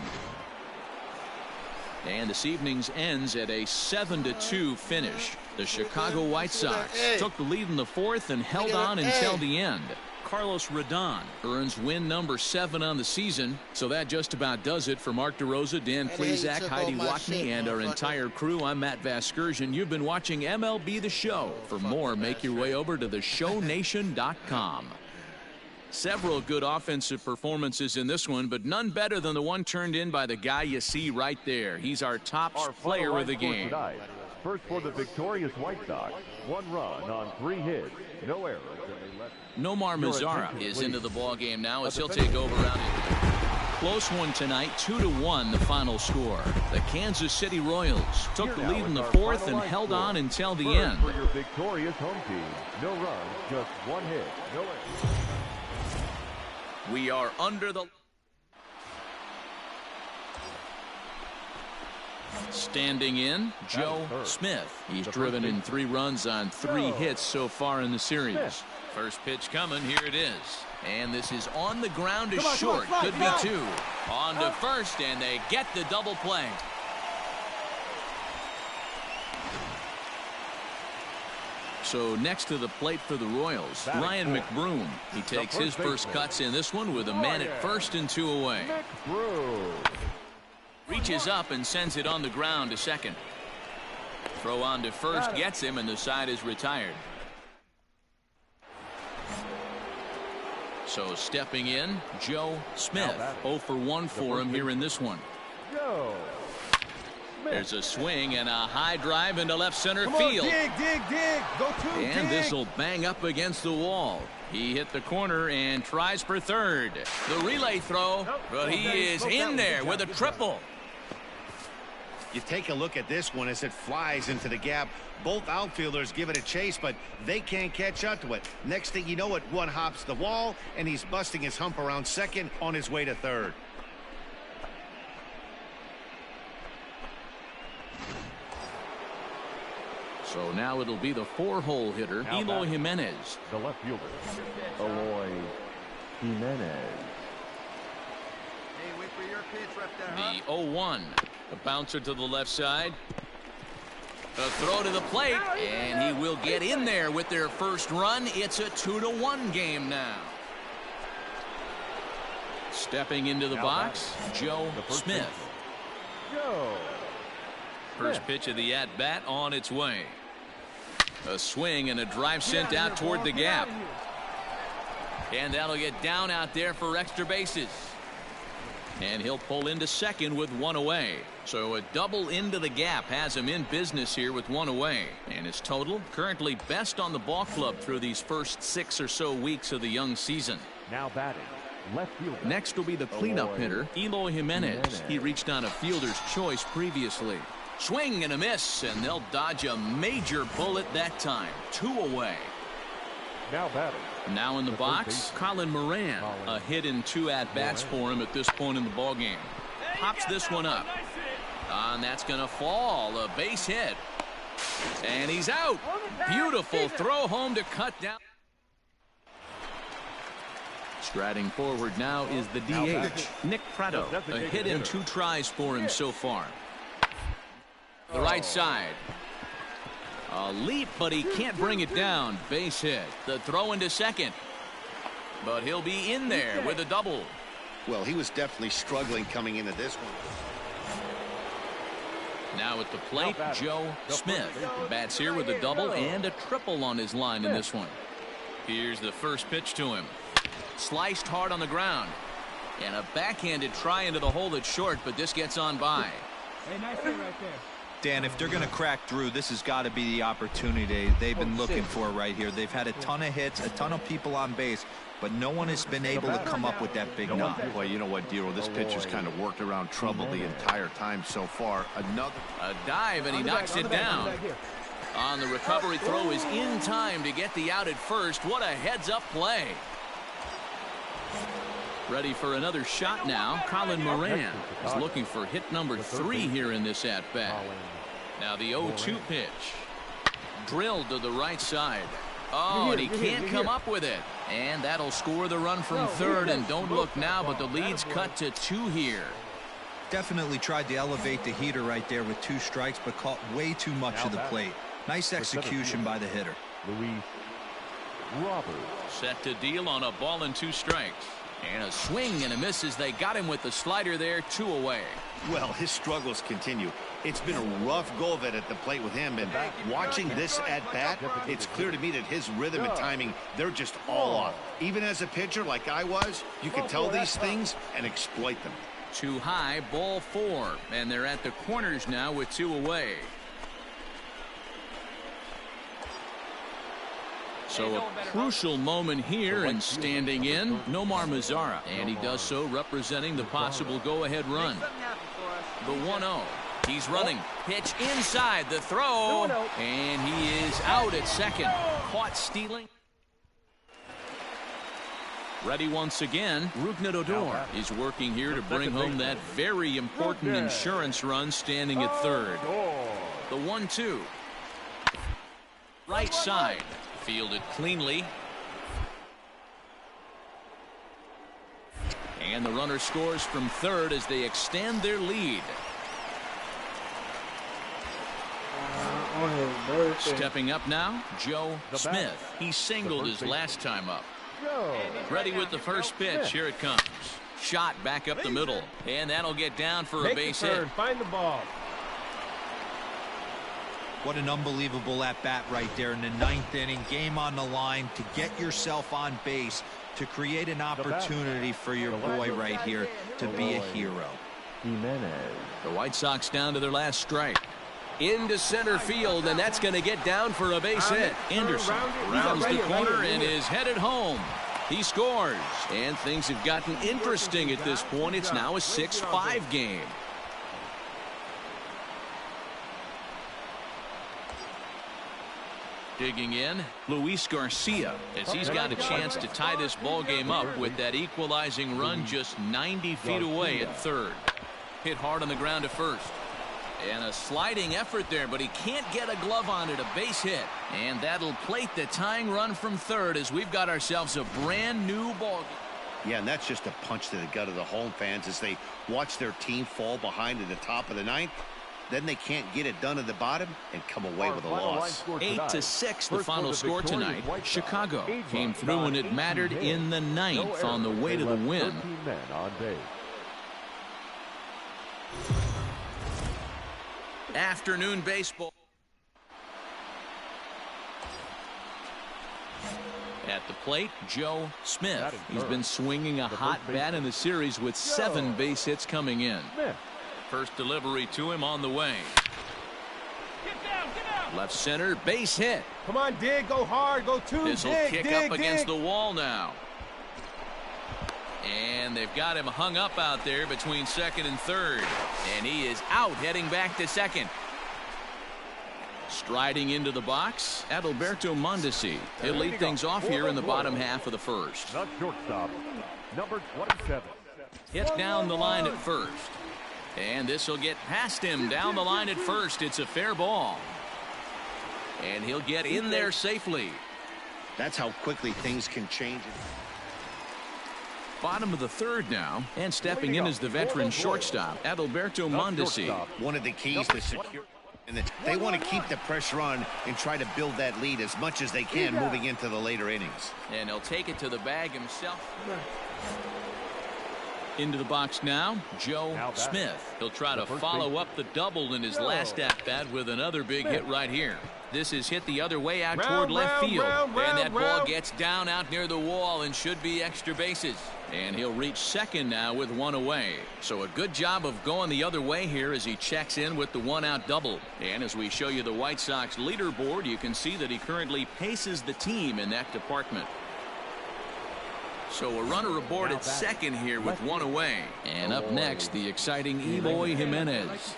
And this evening's ends at a 7-2 finish. The Chicago White Sox took the lead in the fourth and held on until the end. Carlos Rodon earns win number 7 on the season. So that just about does it for Mark DeRosa, Dan Plesac, Heidi Watney, and our entire crew. I'm Matt Vasgersian. You've been watching MLB The Show. For more, make your way over to theshownation.com. Several good offensive performances in this one, but none better than the one turned in by the guy you see right there. He's our top player of the game. First for the victorious White Sox, 1 run on 3 hits, no errors. Nomar Mazara is into the ball game now as he'll take over around it. Close one tonight, 2-1 the final score. The Kansas City Royals took the lead in the fourth and held on until the end. For your victorious home team, no runs, just 1 hit, no errors. We are under the... Standing in, Joe Smith. He's driven in 3 runs on 3 hits so far in the series. First pitch coming, here it is. And this is on the ground to short. Could be 2. On to first, and they get the double play. So next to the plate for the Royals, Ryan McBroom. He takes his first cuts in this one with a man at first and 2 away. Reaches up and sends it on the ground to second. Throw on to first gets him, and the side is retired. So stepping in, Joe Smith. 0 for 1 for him here in this one. There's a swing and a high drive into left center field. Dig. Go to and this will bang up against the wall. He hit the corner and tries for third. The relay throw, but he is in there with a triple. You take a look at this one as it flies into the gap. Both outfielders give it a chase, but they can't catch up to it. Next thing you know it, one hops the wall, and he's busting his hump around second on his way to third. So now it'll be the 4-hole hitter, Eloy Jimenez. The left fielder, Eloy Jimenez. Hey, wait for your pitch right there, The 0-1. A bouncer to the left side. A throw to the plate, and he will get in there with their first run. It's a 2-1 game now. Stepping into the box, Joe Smith. First pitch of the at-bat on its way. A swing and a drive sent out toward the gap. And that'll get down out there for extra bases. And he'll pull into second with 1 away. So a double into the gap has him in business here with 1 away. And his total currently best on the ball club through these first 6 or so weeks of the young season. Now batting, left fielder. Next will be the cleanup hitter, Eloy Jimenez. He reached on a fielder's choice previously. Swing and a miss, and they'll dodge a major bullet that time. 2 away. Now batting, Now in the box, Colin Moran. A hit in 2 at-bats for him at this point in the ballgame. Pops this one up. And that's going to fall. A base hit. And he's out. Beautiful throw home to cut down. Striding forward now is the DH, Nick Pratto. A hit in 2 tries for him so far. The right side. A leap, but he can't bring it down. Base hit. The throw into second. But he'll be in there with a double. Well, he was definitely struggling coming into this one. Now at the plate, Joe Smith. Bats here with a double and a triple on his line in this one. Here's the first pitch to him. Sliced hard on the ground. And a backhanded try into the hole that's short, but this gets on by. Hey, nice hit right there. Dan, if they're going to crack through, this has got to be the opportunity they've been looking for right here. They've had a ton of hits, a ton of people on base, but no one has been able to come up with that big knock. Well, you know what, Dero, this pitcher's kind of worked around trouble the entire time so far. A dive, and he knocks it down. On the recovery throw is in time to get the out at first. What a heads-up play. Ready for another shot now. Colin Moran is looking for hit number 3 here in this at-bat. Now the 0-2 pitch. Drilled to the right side. Oh, and he can't come up with it. And that'll score the run from third. And don't look now, but the lead's cut to 2 here. Definitely tried to elevate the heater right there with 2 strikes, but caught way too much of the plate. Nice execution by the hitter. Luis Robert. Set to deal on a ball and 2 strikes. And a swing and a miss as they got him with the slider there, 2 away. Well, his struggles continue. It's been a rough go of it at the plate with him, and watching this at-bat, it's clear to me that his rhythm and timing, they're just all off. Even as a pitcher like I was, you can tell these things and exploit them. Too high, ball 4, and they're at the corners now with 2 away. So a crucial moment here, and standing in, Nomar Mazara. And he does so representing the possible go-ahead run. The 1-0. He's running. Pitch inside. The throw. And he is out at second. Caught stealing. Ready once again. Rougned Odor is working here to bring home that very important insurance run, standing at third. The 1-2. Right side. Fielded cleanly. And the runner scores from third as they extend their lead. Stepping up now, Joe Smith. He singled his last time up. Ready with the first pitch. Here it comes. Shot back up the middle. And that'll get down for a base hit. Find the ball. What an unbelievable at-bat right there in the 9th inning. Game on the line to get yourself on base, to create an opportunity for your boy right here to be a hero. The White Sox down to their last strike. Into center field, and that's going to get down for a base hit. Anderson rounds the corner and is headed home. He scores, and things have gotten interesting at this point. It's now a 6-5 game. Digging in, Luis Garcia, as he's got a chance to tie this ball game up with that equalizing run just 90 feet away at third. Hit hard on the ground to first. And a sliding effort there, but he can't get a glove on it. A base hit. And that'll plate the tying run from third as we've got ourselves a brand new ball game. Yeah, and that's just a punch to the gut of the home fans as they watch their team fall behind at the top of the 9th. Then they can't get it done at the bottom and come away with a loss. 8-6 the final score tonight. Chicago came through when it mattered in the 9th on the way to the win. Afternoon baseball. At the plate, Joe Smith. He's been swinging a hot bat in the series with 7 base hits coming in. First delivery to him on the way. Left center, base hit. Come on, dig, go hard, go 2. This will kick up against the wall now. And they've got him hung up out there between second and third. And he is out, heading back to second. Striding into the box, Adalberto Mondesi. He'll lead things off here in the bottom half of the first. The shortstop, number 27. Hit down the line at first. And this will get past him down the line at first. It's a fair ball. And he'll get in there safely. That's how quickly things can change. Bottom of the third now. And stepping in is the veteran shortstop, Adalberto Mondesi. One of the keys to secure. And they want to keep the pressure on and try to build that lead as much as they can moving into the later innings. And he'll take it to the bag himself. Into the box now, Joe Smith. He'll try to follow up the double in his last at-bat with another big hit right here. This is hit the other way out toward left field. And that ball gets down out near the wall and should be extra bases. And he'll reach second now with one away. So a good job of going the other way here as he checks in with the one-out double. And as we show you the White Sox leaderboard, you can see that he currently paces the team in that department. So a runner aboard at second here with one away. And up next, the exciting Eloy Jimenez.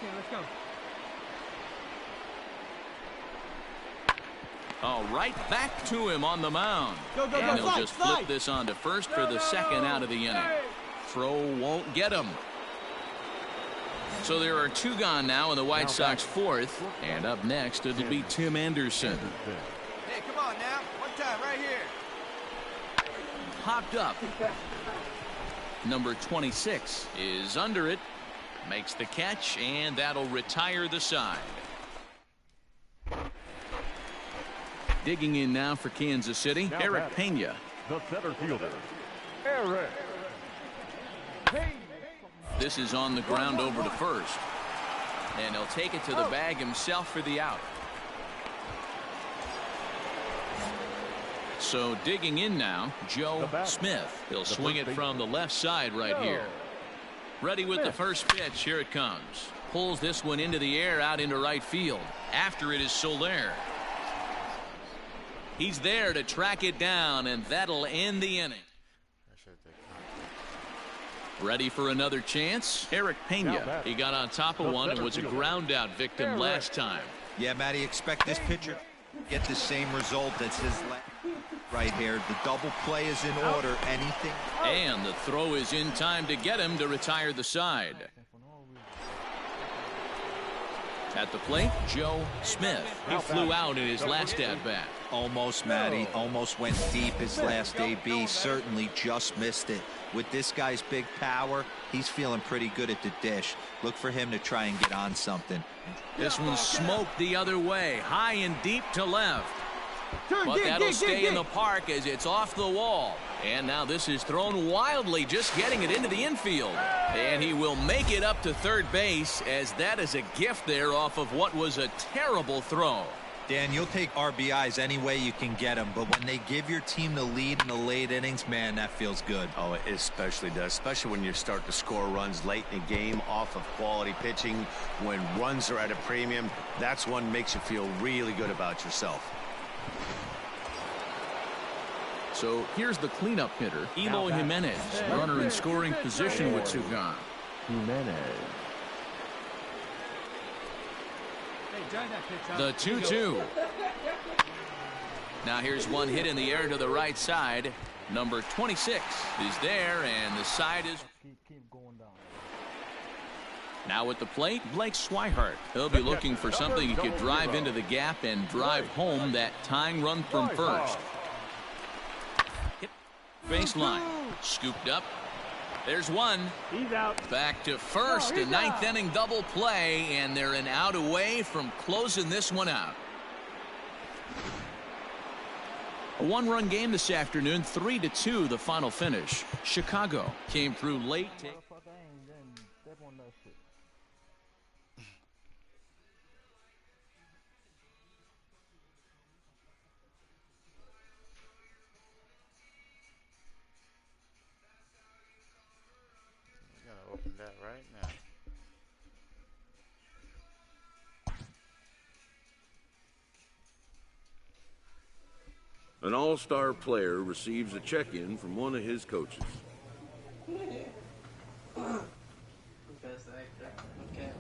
All right, back to him on the mound. And he'll just flip this on to first for the second out of the inning. Throw won't get him. So there are two gone now in the White Sox fourth. And up next, it'll be Tim Anderson. Hey, come on now. One time right here. Popped up. Number 26 is under it. Makes the catch, and that'll retire the side. Digging in now for Kansas City, Eric Pena. The center fielder, Eric Pena. This is on the ground over to first. And he'll take it to the bag himself for the out. So digging in now, Joe Smith. He'll swing it from the left side right here. Ready with the first pitch. Here it comes. Pulls this one into the air out into right field. After it is Soler. He's there to track it down, and that'll end the inning. Ready for another chance? Eric Pena. He got on top of one and was a ground out victim last time. Yeah, Matty, expect this pitcher to get the same result as his right here. The double play is in order. Anything. And the throw is in time to get him to retire the side. At the plate, Joe Smith. He flew out in his last at-bat. Almost, Matty. Almost went deep his last AB. Certainly just missed it. With this guy's big power, he's feeling pretty good at the dish. Look for him to try and get on something. This one's smoked the other way. High and deep to left. But that'll stay in the park as it's off the wall. And now this is thrown wildly, just getting it into the infield. And he will make it up to third base, as that is a gift there off of what was a terrible throw. Dan, you'll take RBIs any way you can get them, but when they give your team the lead in the late innings, man, that feels good. Oh, it especially does, especially when you start to score runs late in the game off of quality pitching. When runs are at a premium, that's when makes you feel really good about yourself. So here's the cleanup hitter, Eloy Jimenez, runner in scoring position with two gone. Jimenez. The 2-2. Now here's one hit in the air to the right side. Number 26 is there, and the side is. Now at the plate, Blake Swihart. He'll be looking for something he could drive into the gap and drive home that tying run from first. Hit baseline. Scooped up. There's one. He's out. Back to first. A ninth inning double play, and they're an out away from closing this one out. A one-run game this afternoon, 3-2 the final finish. Chicago came through late. Open that right now. An all-star player receives a check-in from one of his coaches. Best actor. Okay.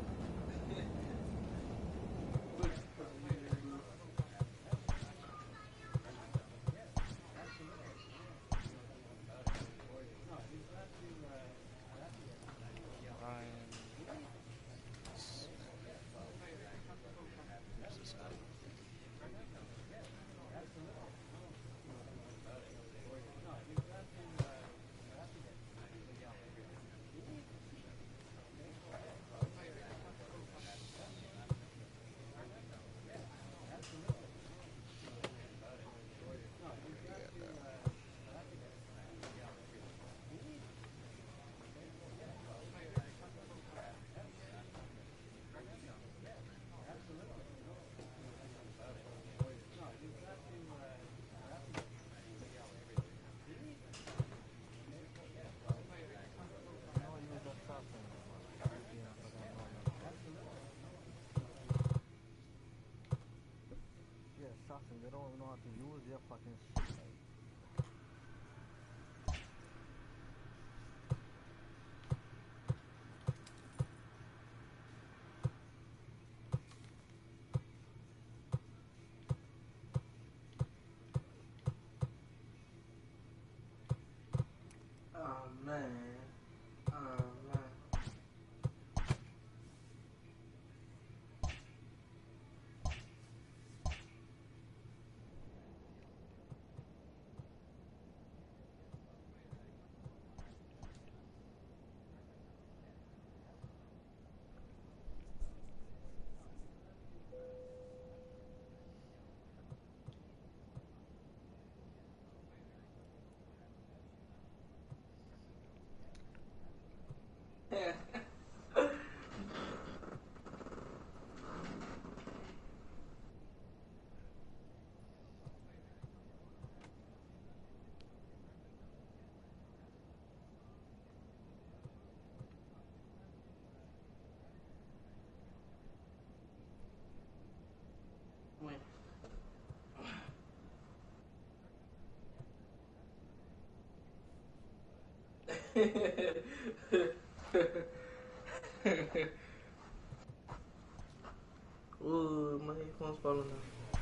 Ooh, my headphones falling off.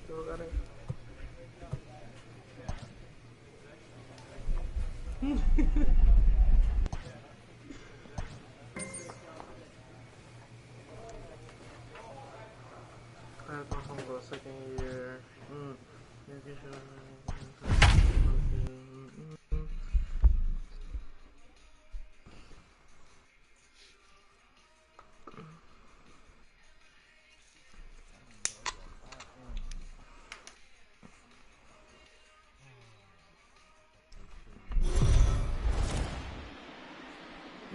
Still got it. I have come home for a second year.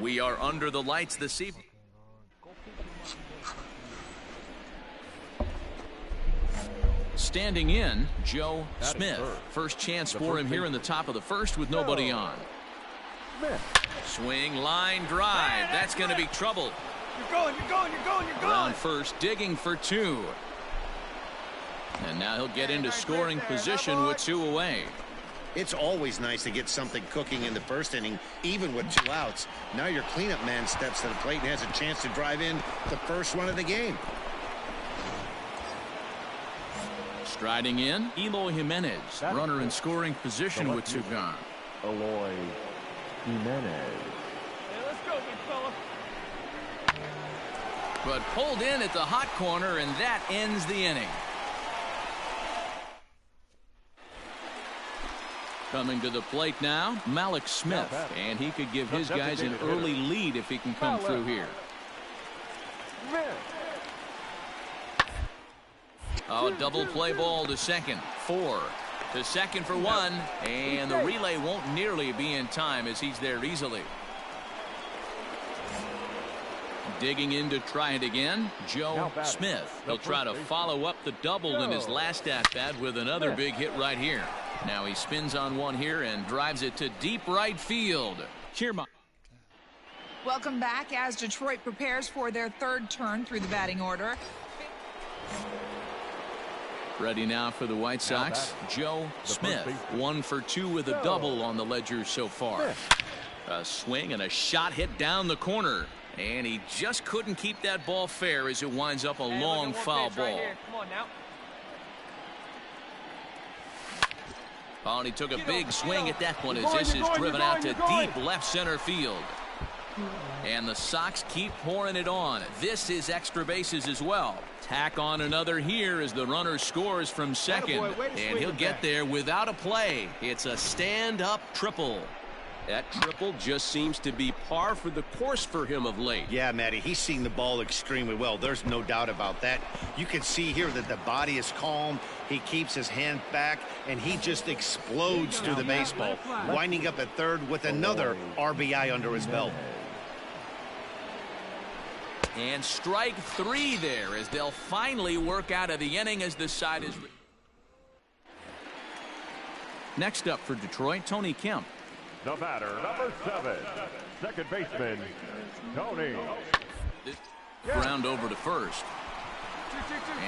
We are under the lights this evening. Standing in, Joe Smith. First chance for him here in the top of the first with nobody on. Swing, line, drive. That's going to be trouble. You're going. Around first, digging for two. And now he'll get into scoring position with two away. It's always nice to get something cooking in the first inning, even with two outs. Now your cleanup man steps to the plate and has a chance to drive in the first run of the game. Striding in, Eloy Jimenez. Runner in scoring position with two gone. Eloy Jimenez. Hey, let's go, big fella. But pulled in at the hot corner, and that ends the inning. Coming to the plate now, Malik Smith, and he could give his guys an early lead if he can come through here. Oh, double play ball to second. 4 to second for one, and the relay won't nearly be in time as he's there easily. Digging in to try it again, Joe Smith. He'll try to follow up the double in his last at-bat with another big hit right here. Now he spins on one here and drives it to deep right field. Kiermaier. Welcome back as Detroit prepares for their third turn through the batting order. Ready now for the White Sox, Joe Smith. 1 for 2 with a double on the ledger so far. A swing and a shot hit down the corner. And he just couldn't keep that ball fair as it winds up a long foul ball. Come on now. Oh, and he took a big swing at that one as this is driven out to deep left center field. And the Sox keep pouring it on. This is extra bases as well. Tack on another here as the runner scores from second. And he'll get there without a play. It's a stand-up triple. That triple just seems to be par for the course for him of late. Yeah, Matty, he's seeing the ball extremely well. There's no doubt about that. You can see here that the body is calm. He keeps his hand back, and he just explodes through the baseball, winding up at third with another RBI under his belt. And strike 3 there as they'll finally work out of the inning as the side is. Next up for Detroit, Tony Kemp. The batter, number 7, second baseman, Tony. Ground over to first.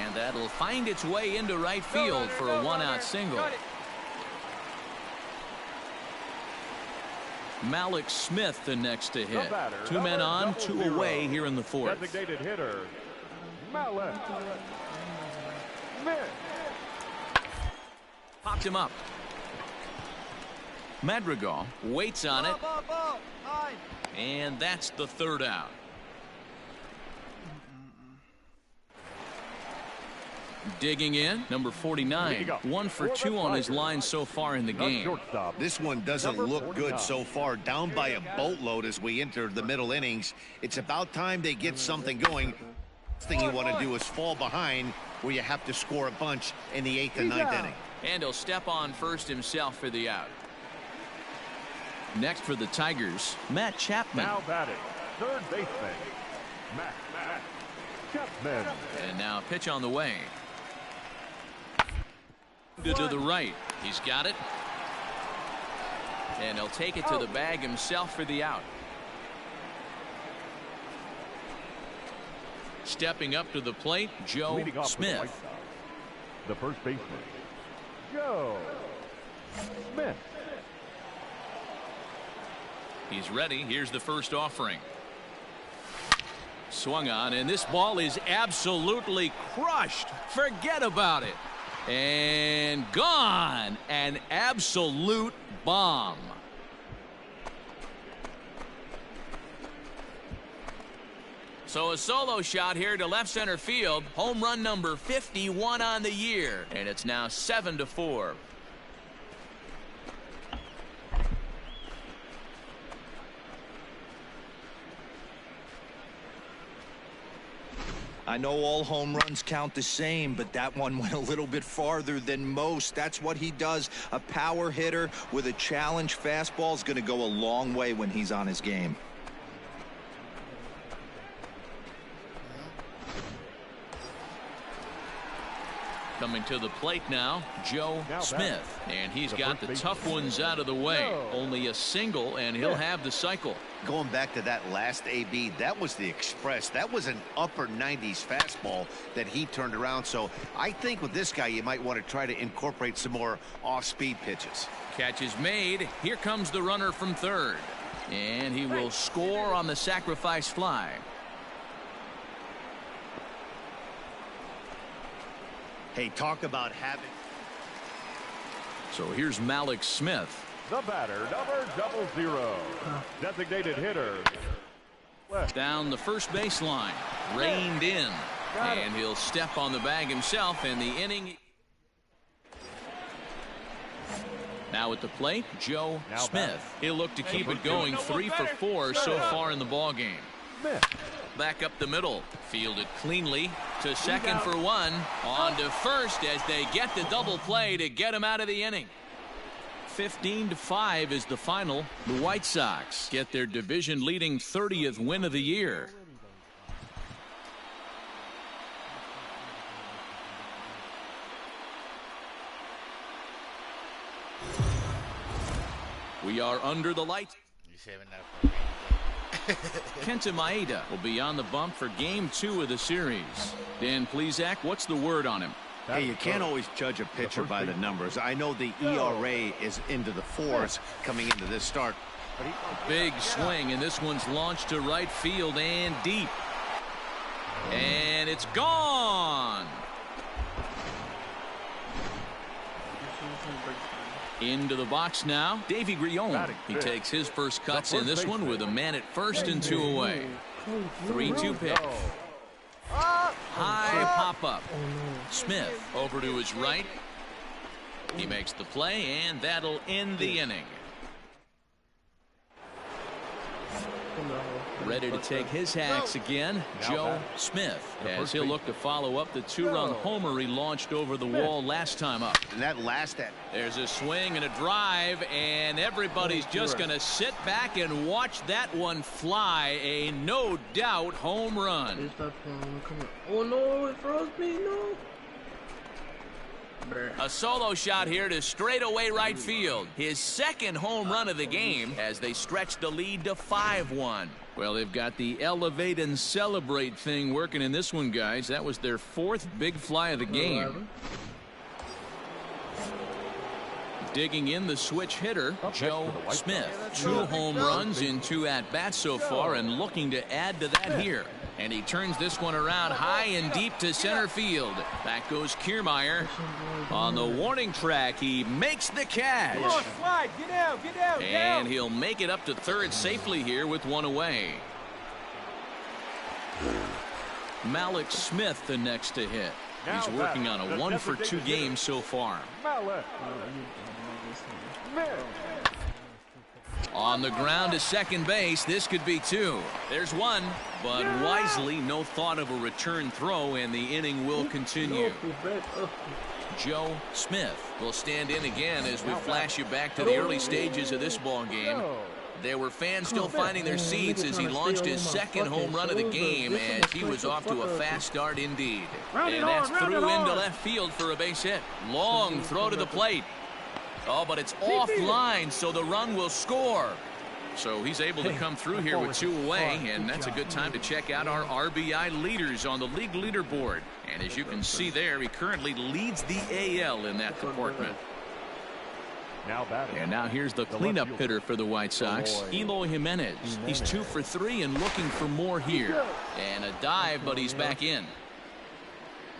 And that'll find its way into right field for a one-out single. Malik Smith the next to hit. 2 men on, 2 away here in the fourth. Designated hitter, Malik Smith. Popped him up. Madrigal waits on it. And that's the third out. Digging in, number 49. 1 for 2 on his line so far in the game. This one doesn't look good so far. Down by a boatload as we enter the middle innings. It's about time they get something going. The thing you want to do is fall behind where you have to score a bunch in the 8th and 9th inning. And he'll step on first himself for the out. Next for the Tigers, Matt Chapman. Now batting, third baseman, Matt Chapman. And now a pitch on the way. To the right. He's got it. And he'll take it to the bag himself for the out. Stepping up to the plate, Joe Smith. The first baseman, Joe Smith. He's ready. Here's the first offering. Swung on, and this ball is absolutely crushed. Forget about it. And gone. An absolute bomb. So a solo shot here to left center field. Home run number 51 on the year. And it's now 7-4. I know all home runs count the same, but that one went a little bit farther than most. That's what he does. A power hitter with a challenge fastball is going to go a long way when he's on his game. Coming to the plate now, Joe Smith. And he's got the tough ones out of the way. Only a single, and he'll have the cycle. Going back to that last AB, that was the express. That was an upper 90s fastball that he turned around. So I think with this guy, you might want to try to incorporate some more off-speed pitches. Catch is made. Here comes the runner from third. And he will score on the sacrifice fly. Hey, talk about having. So here's Malik Smith. The batter, number 00. Designated hitter. Down the first baseline. Reined in. And he'll step on the bag himself, and the inning. Now at the plate, Joe Smith. He'll look to keep it going. 3 for 4 so far in the ballgame. Back up the middle. Fielded cleanly to second for 1. On to first as they get the double play to get him out of the inning. 15-5 is the final. The White Sox get their division-leading 30th win of the year. We are under the lights. You saving that for me? Kenta Maeda will be on the bump for game 2 of the series. Dan Plesac, what's the word on him? Hey, you can't always judge a pitcher by the numbers. I know the ERA is into the 4s coming into this start. Big swing, and this one's launched to right field and deep. And it's gone. Into the box now, Davey Grion. He takes his first cuts in this one with a man at first and 2 away. 3-2 pitch. High pop-up. Smith over to his right. He makes the play, and that'll end the inning. Ready to take his hacks again, Joe Smith, as he'll look to follow up the 2-run homer he launched over the wall last time up. And that last at. There's a swing and a drive, and everybody's just going to sit back and watch that one fly. A no doubt home run. Oh no, it froze me, no. A solo shot here to straightaway right field. His second home run of the game as they stretch the lead to 5-1. Well, they've got the elevate and celebrate thing working in this one, guys. That was their 4th big fly of the game. Digging in the switch hitter, Joe Smith. 2 home runs in 2 at-bats so far, and looking to add to that here. And he turns this one around high and deep to center field. Back goes Kiermaier. On the warning track, he makes the catch. Come on, slide. Get out, get out. And he'll make it up to third safely here with 1 away. Malik Smith the next to hit. He's working on a 1 for 2 game so far. On the ground to second base, this could be 2. There's 1, but wisely no thought of a return throw, and the inning will continue. Joe Smith will stand in again as we flash you back to the early stages of this ball game. There were fans still finding their seats as he launched his second home run of the game, as he was off to a fast start indeed. And that's through into left field for a base hit. Long throw to the plate. Oh, but it's offline, so the run will score. So he's able to come through here with 2 away, and that's a good time to check out our RBI leaders on the league leaderboard. And as you can see there, he currently leads the AL in that department. Now batting. And now here's the cleanup hitter for the White Sox, Eloy Jimenez. He's 2 for 3 and looking for more here. And a dive, but he's back in.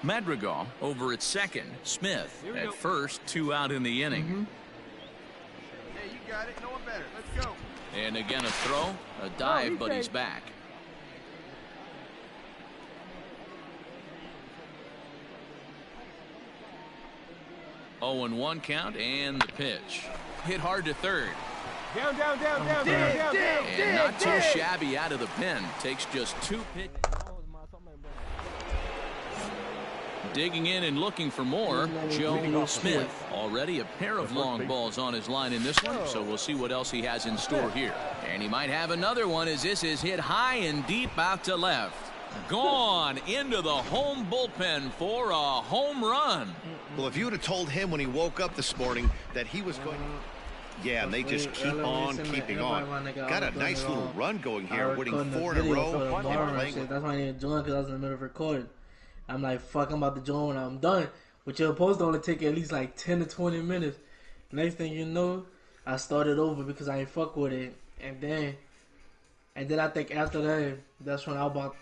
Madrigal over at second. Smith at first, 2 out in the inning. Hey, you got it. No one better. Let's go. And again a throw, a dive, but he's back. Oh, and 1 count, and the pitch. Hit hard to third. Down. And not too shabby out of the pen. Takes just 2 pitches. Digging in and looking for more, Joe Smith. Already a pair of long balls on his line in this one, so we'll see what else he has in store here. And he might have another one as this is hit high and deep out to left. Gone into the home bullpen for a home run. Well, if you would have told him when he woke up this morning that he was going to... Yeah, and they just keep on keeping on. Got a nice little run going here, winning 4 in a row. That's why I didn't join, because I was in the middle of recording. I'm like, fuck, I'm about to join when I'm done. But you're supposed to only take at least like 10 to 20 minutes. Next thing you know, I started over because I ain't fuck with it. And then I think after that, that's when I was about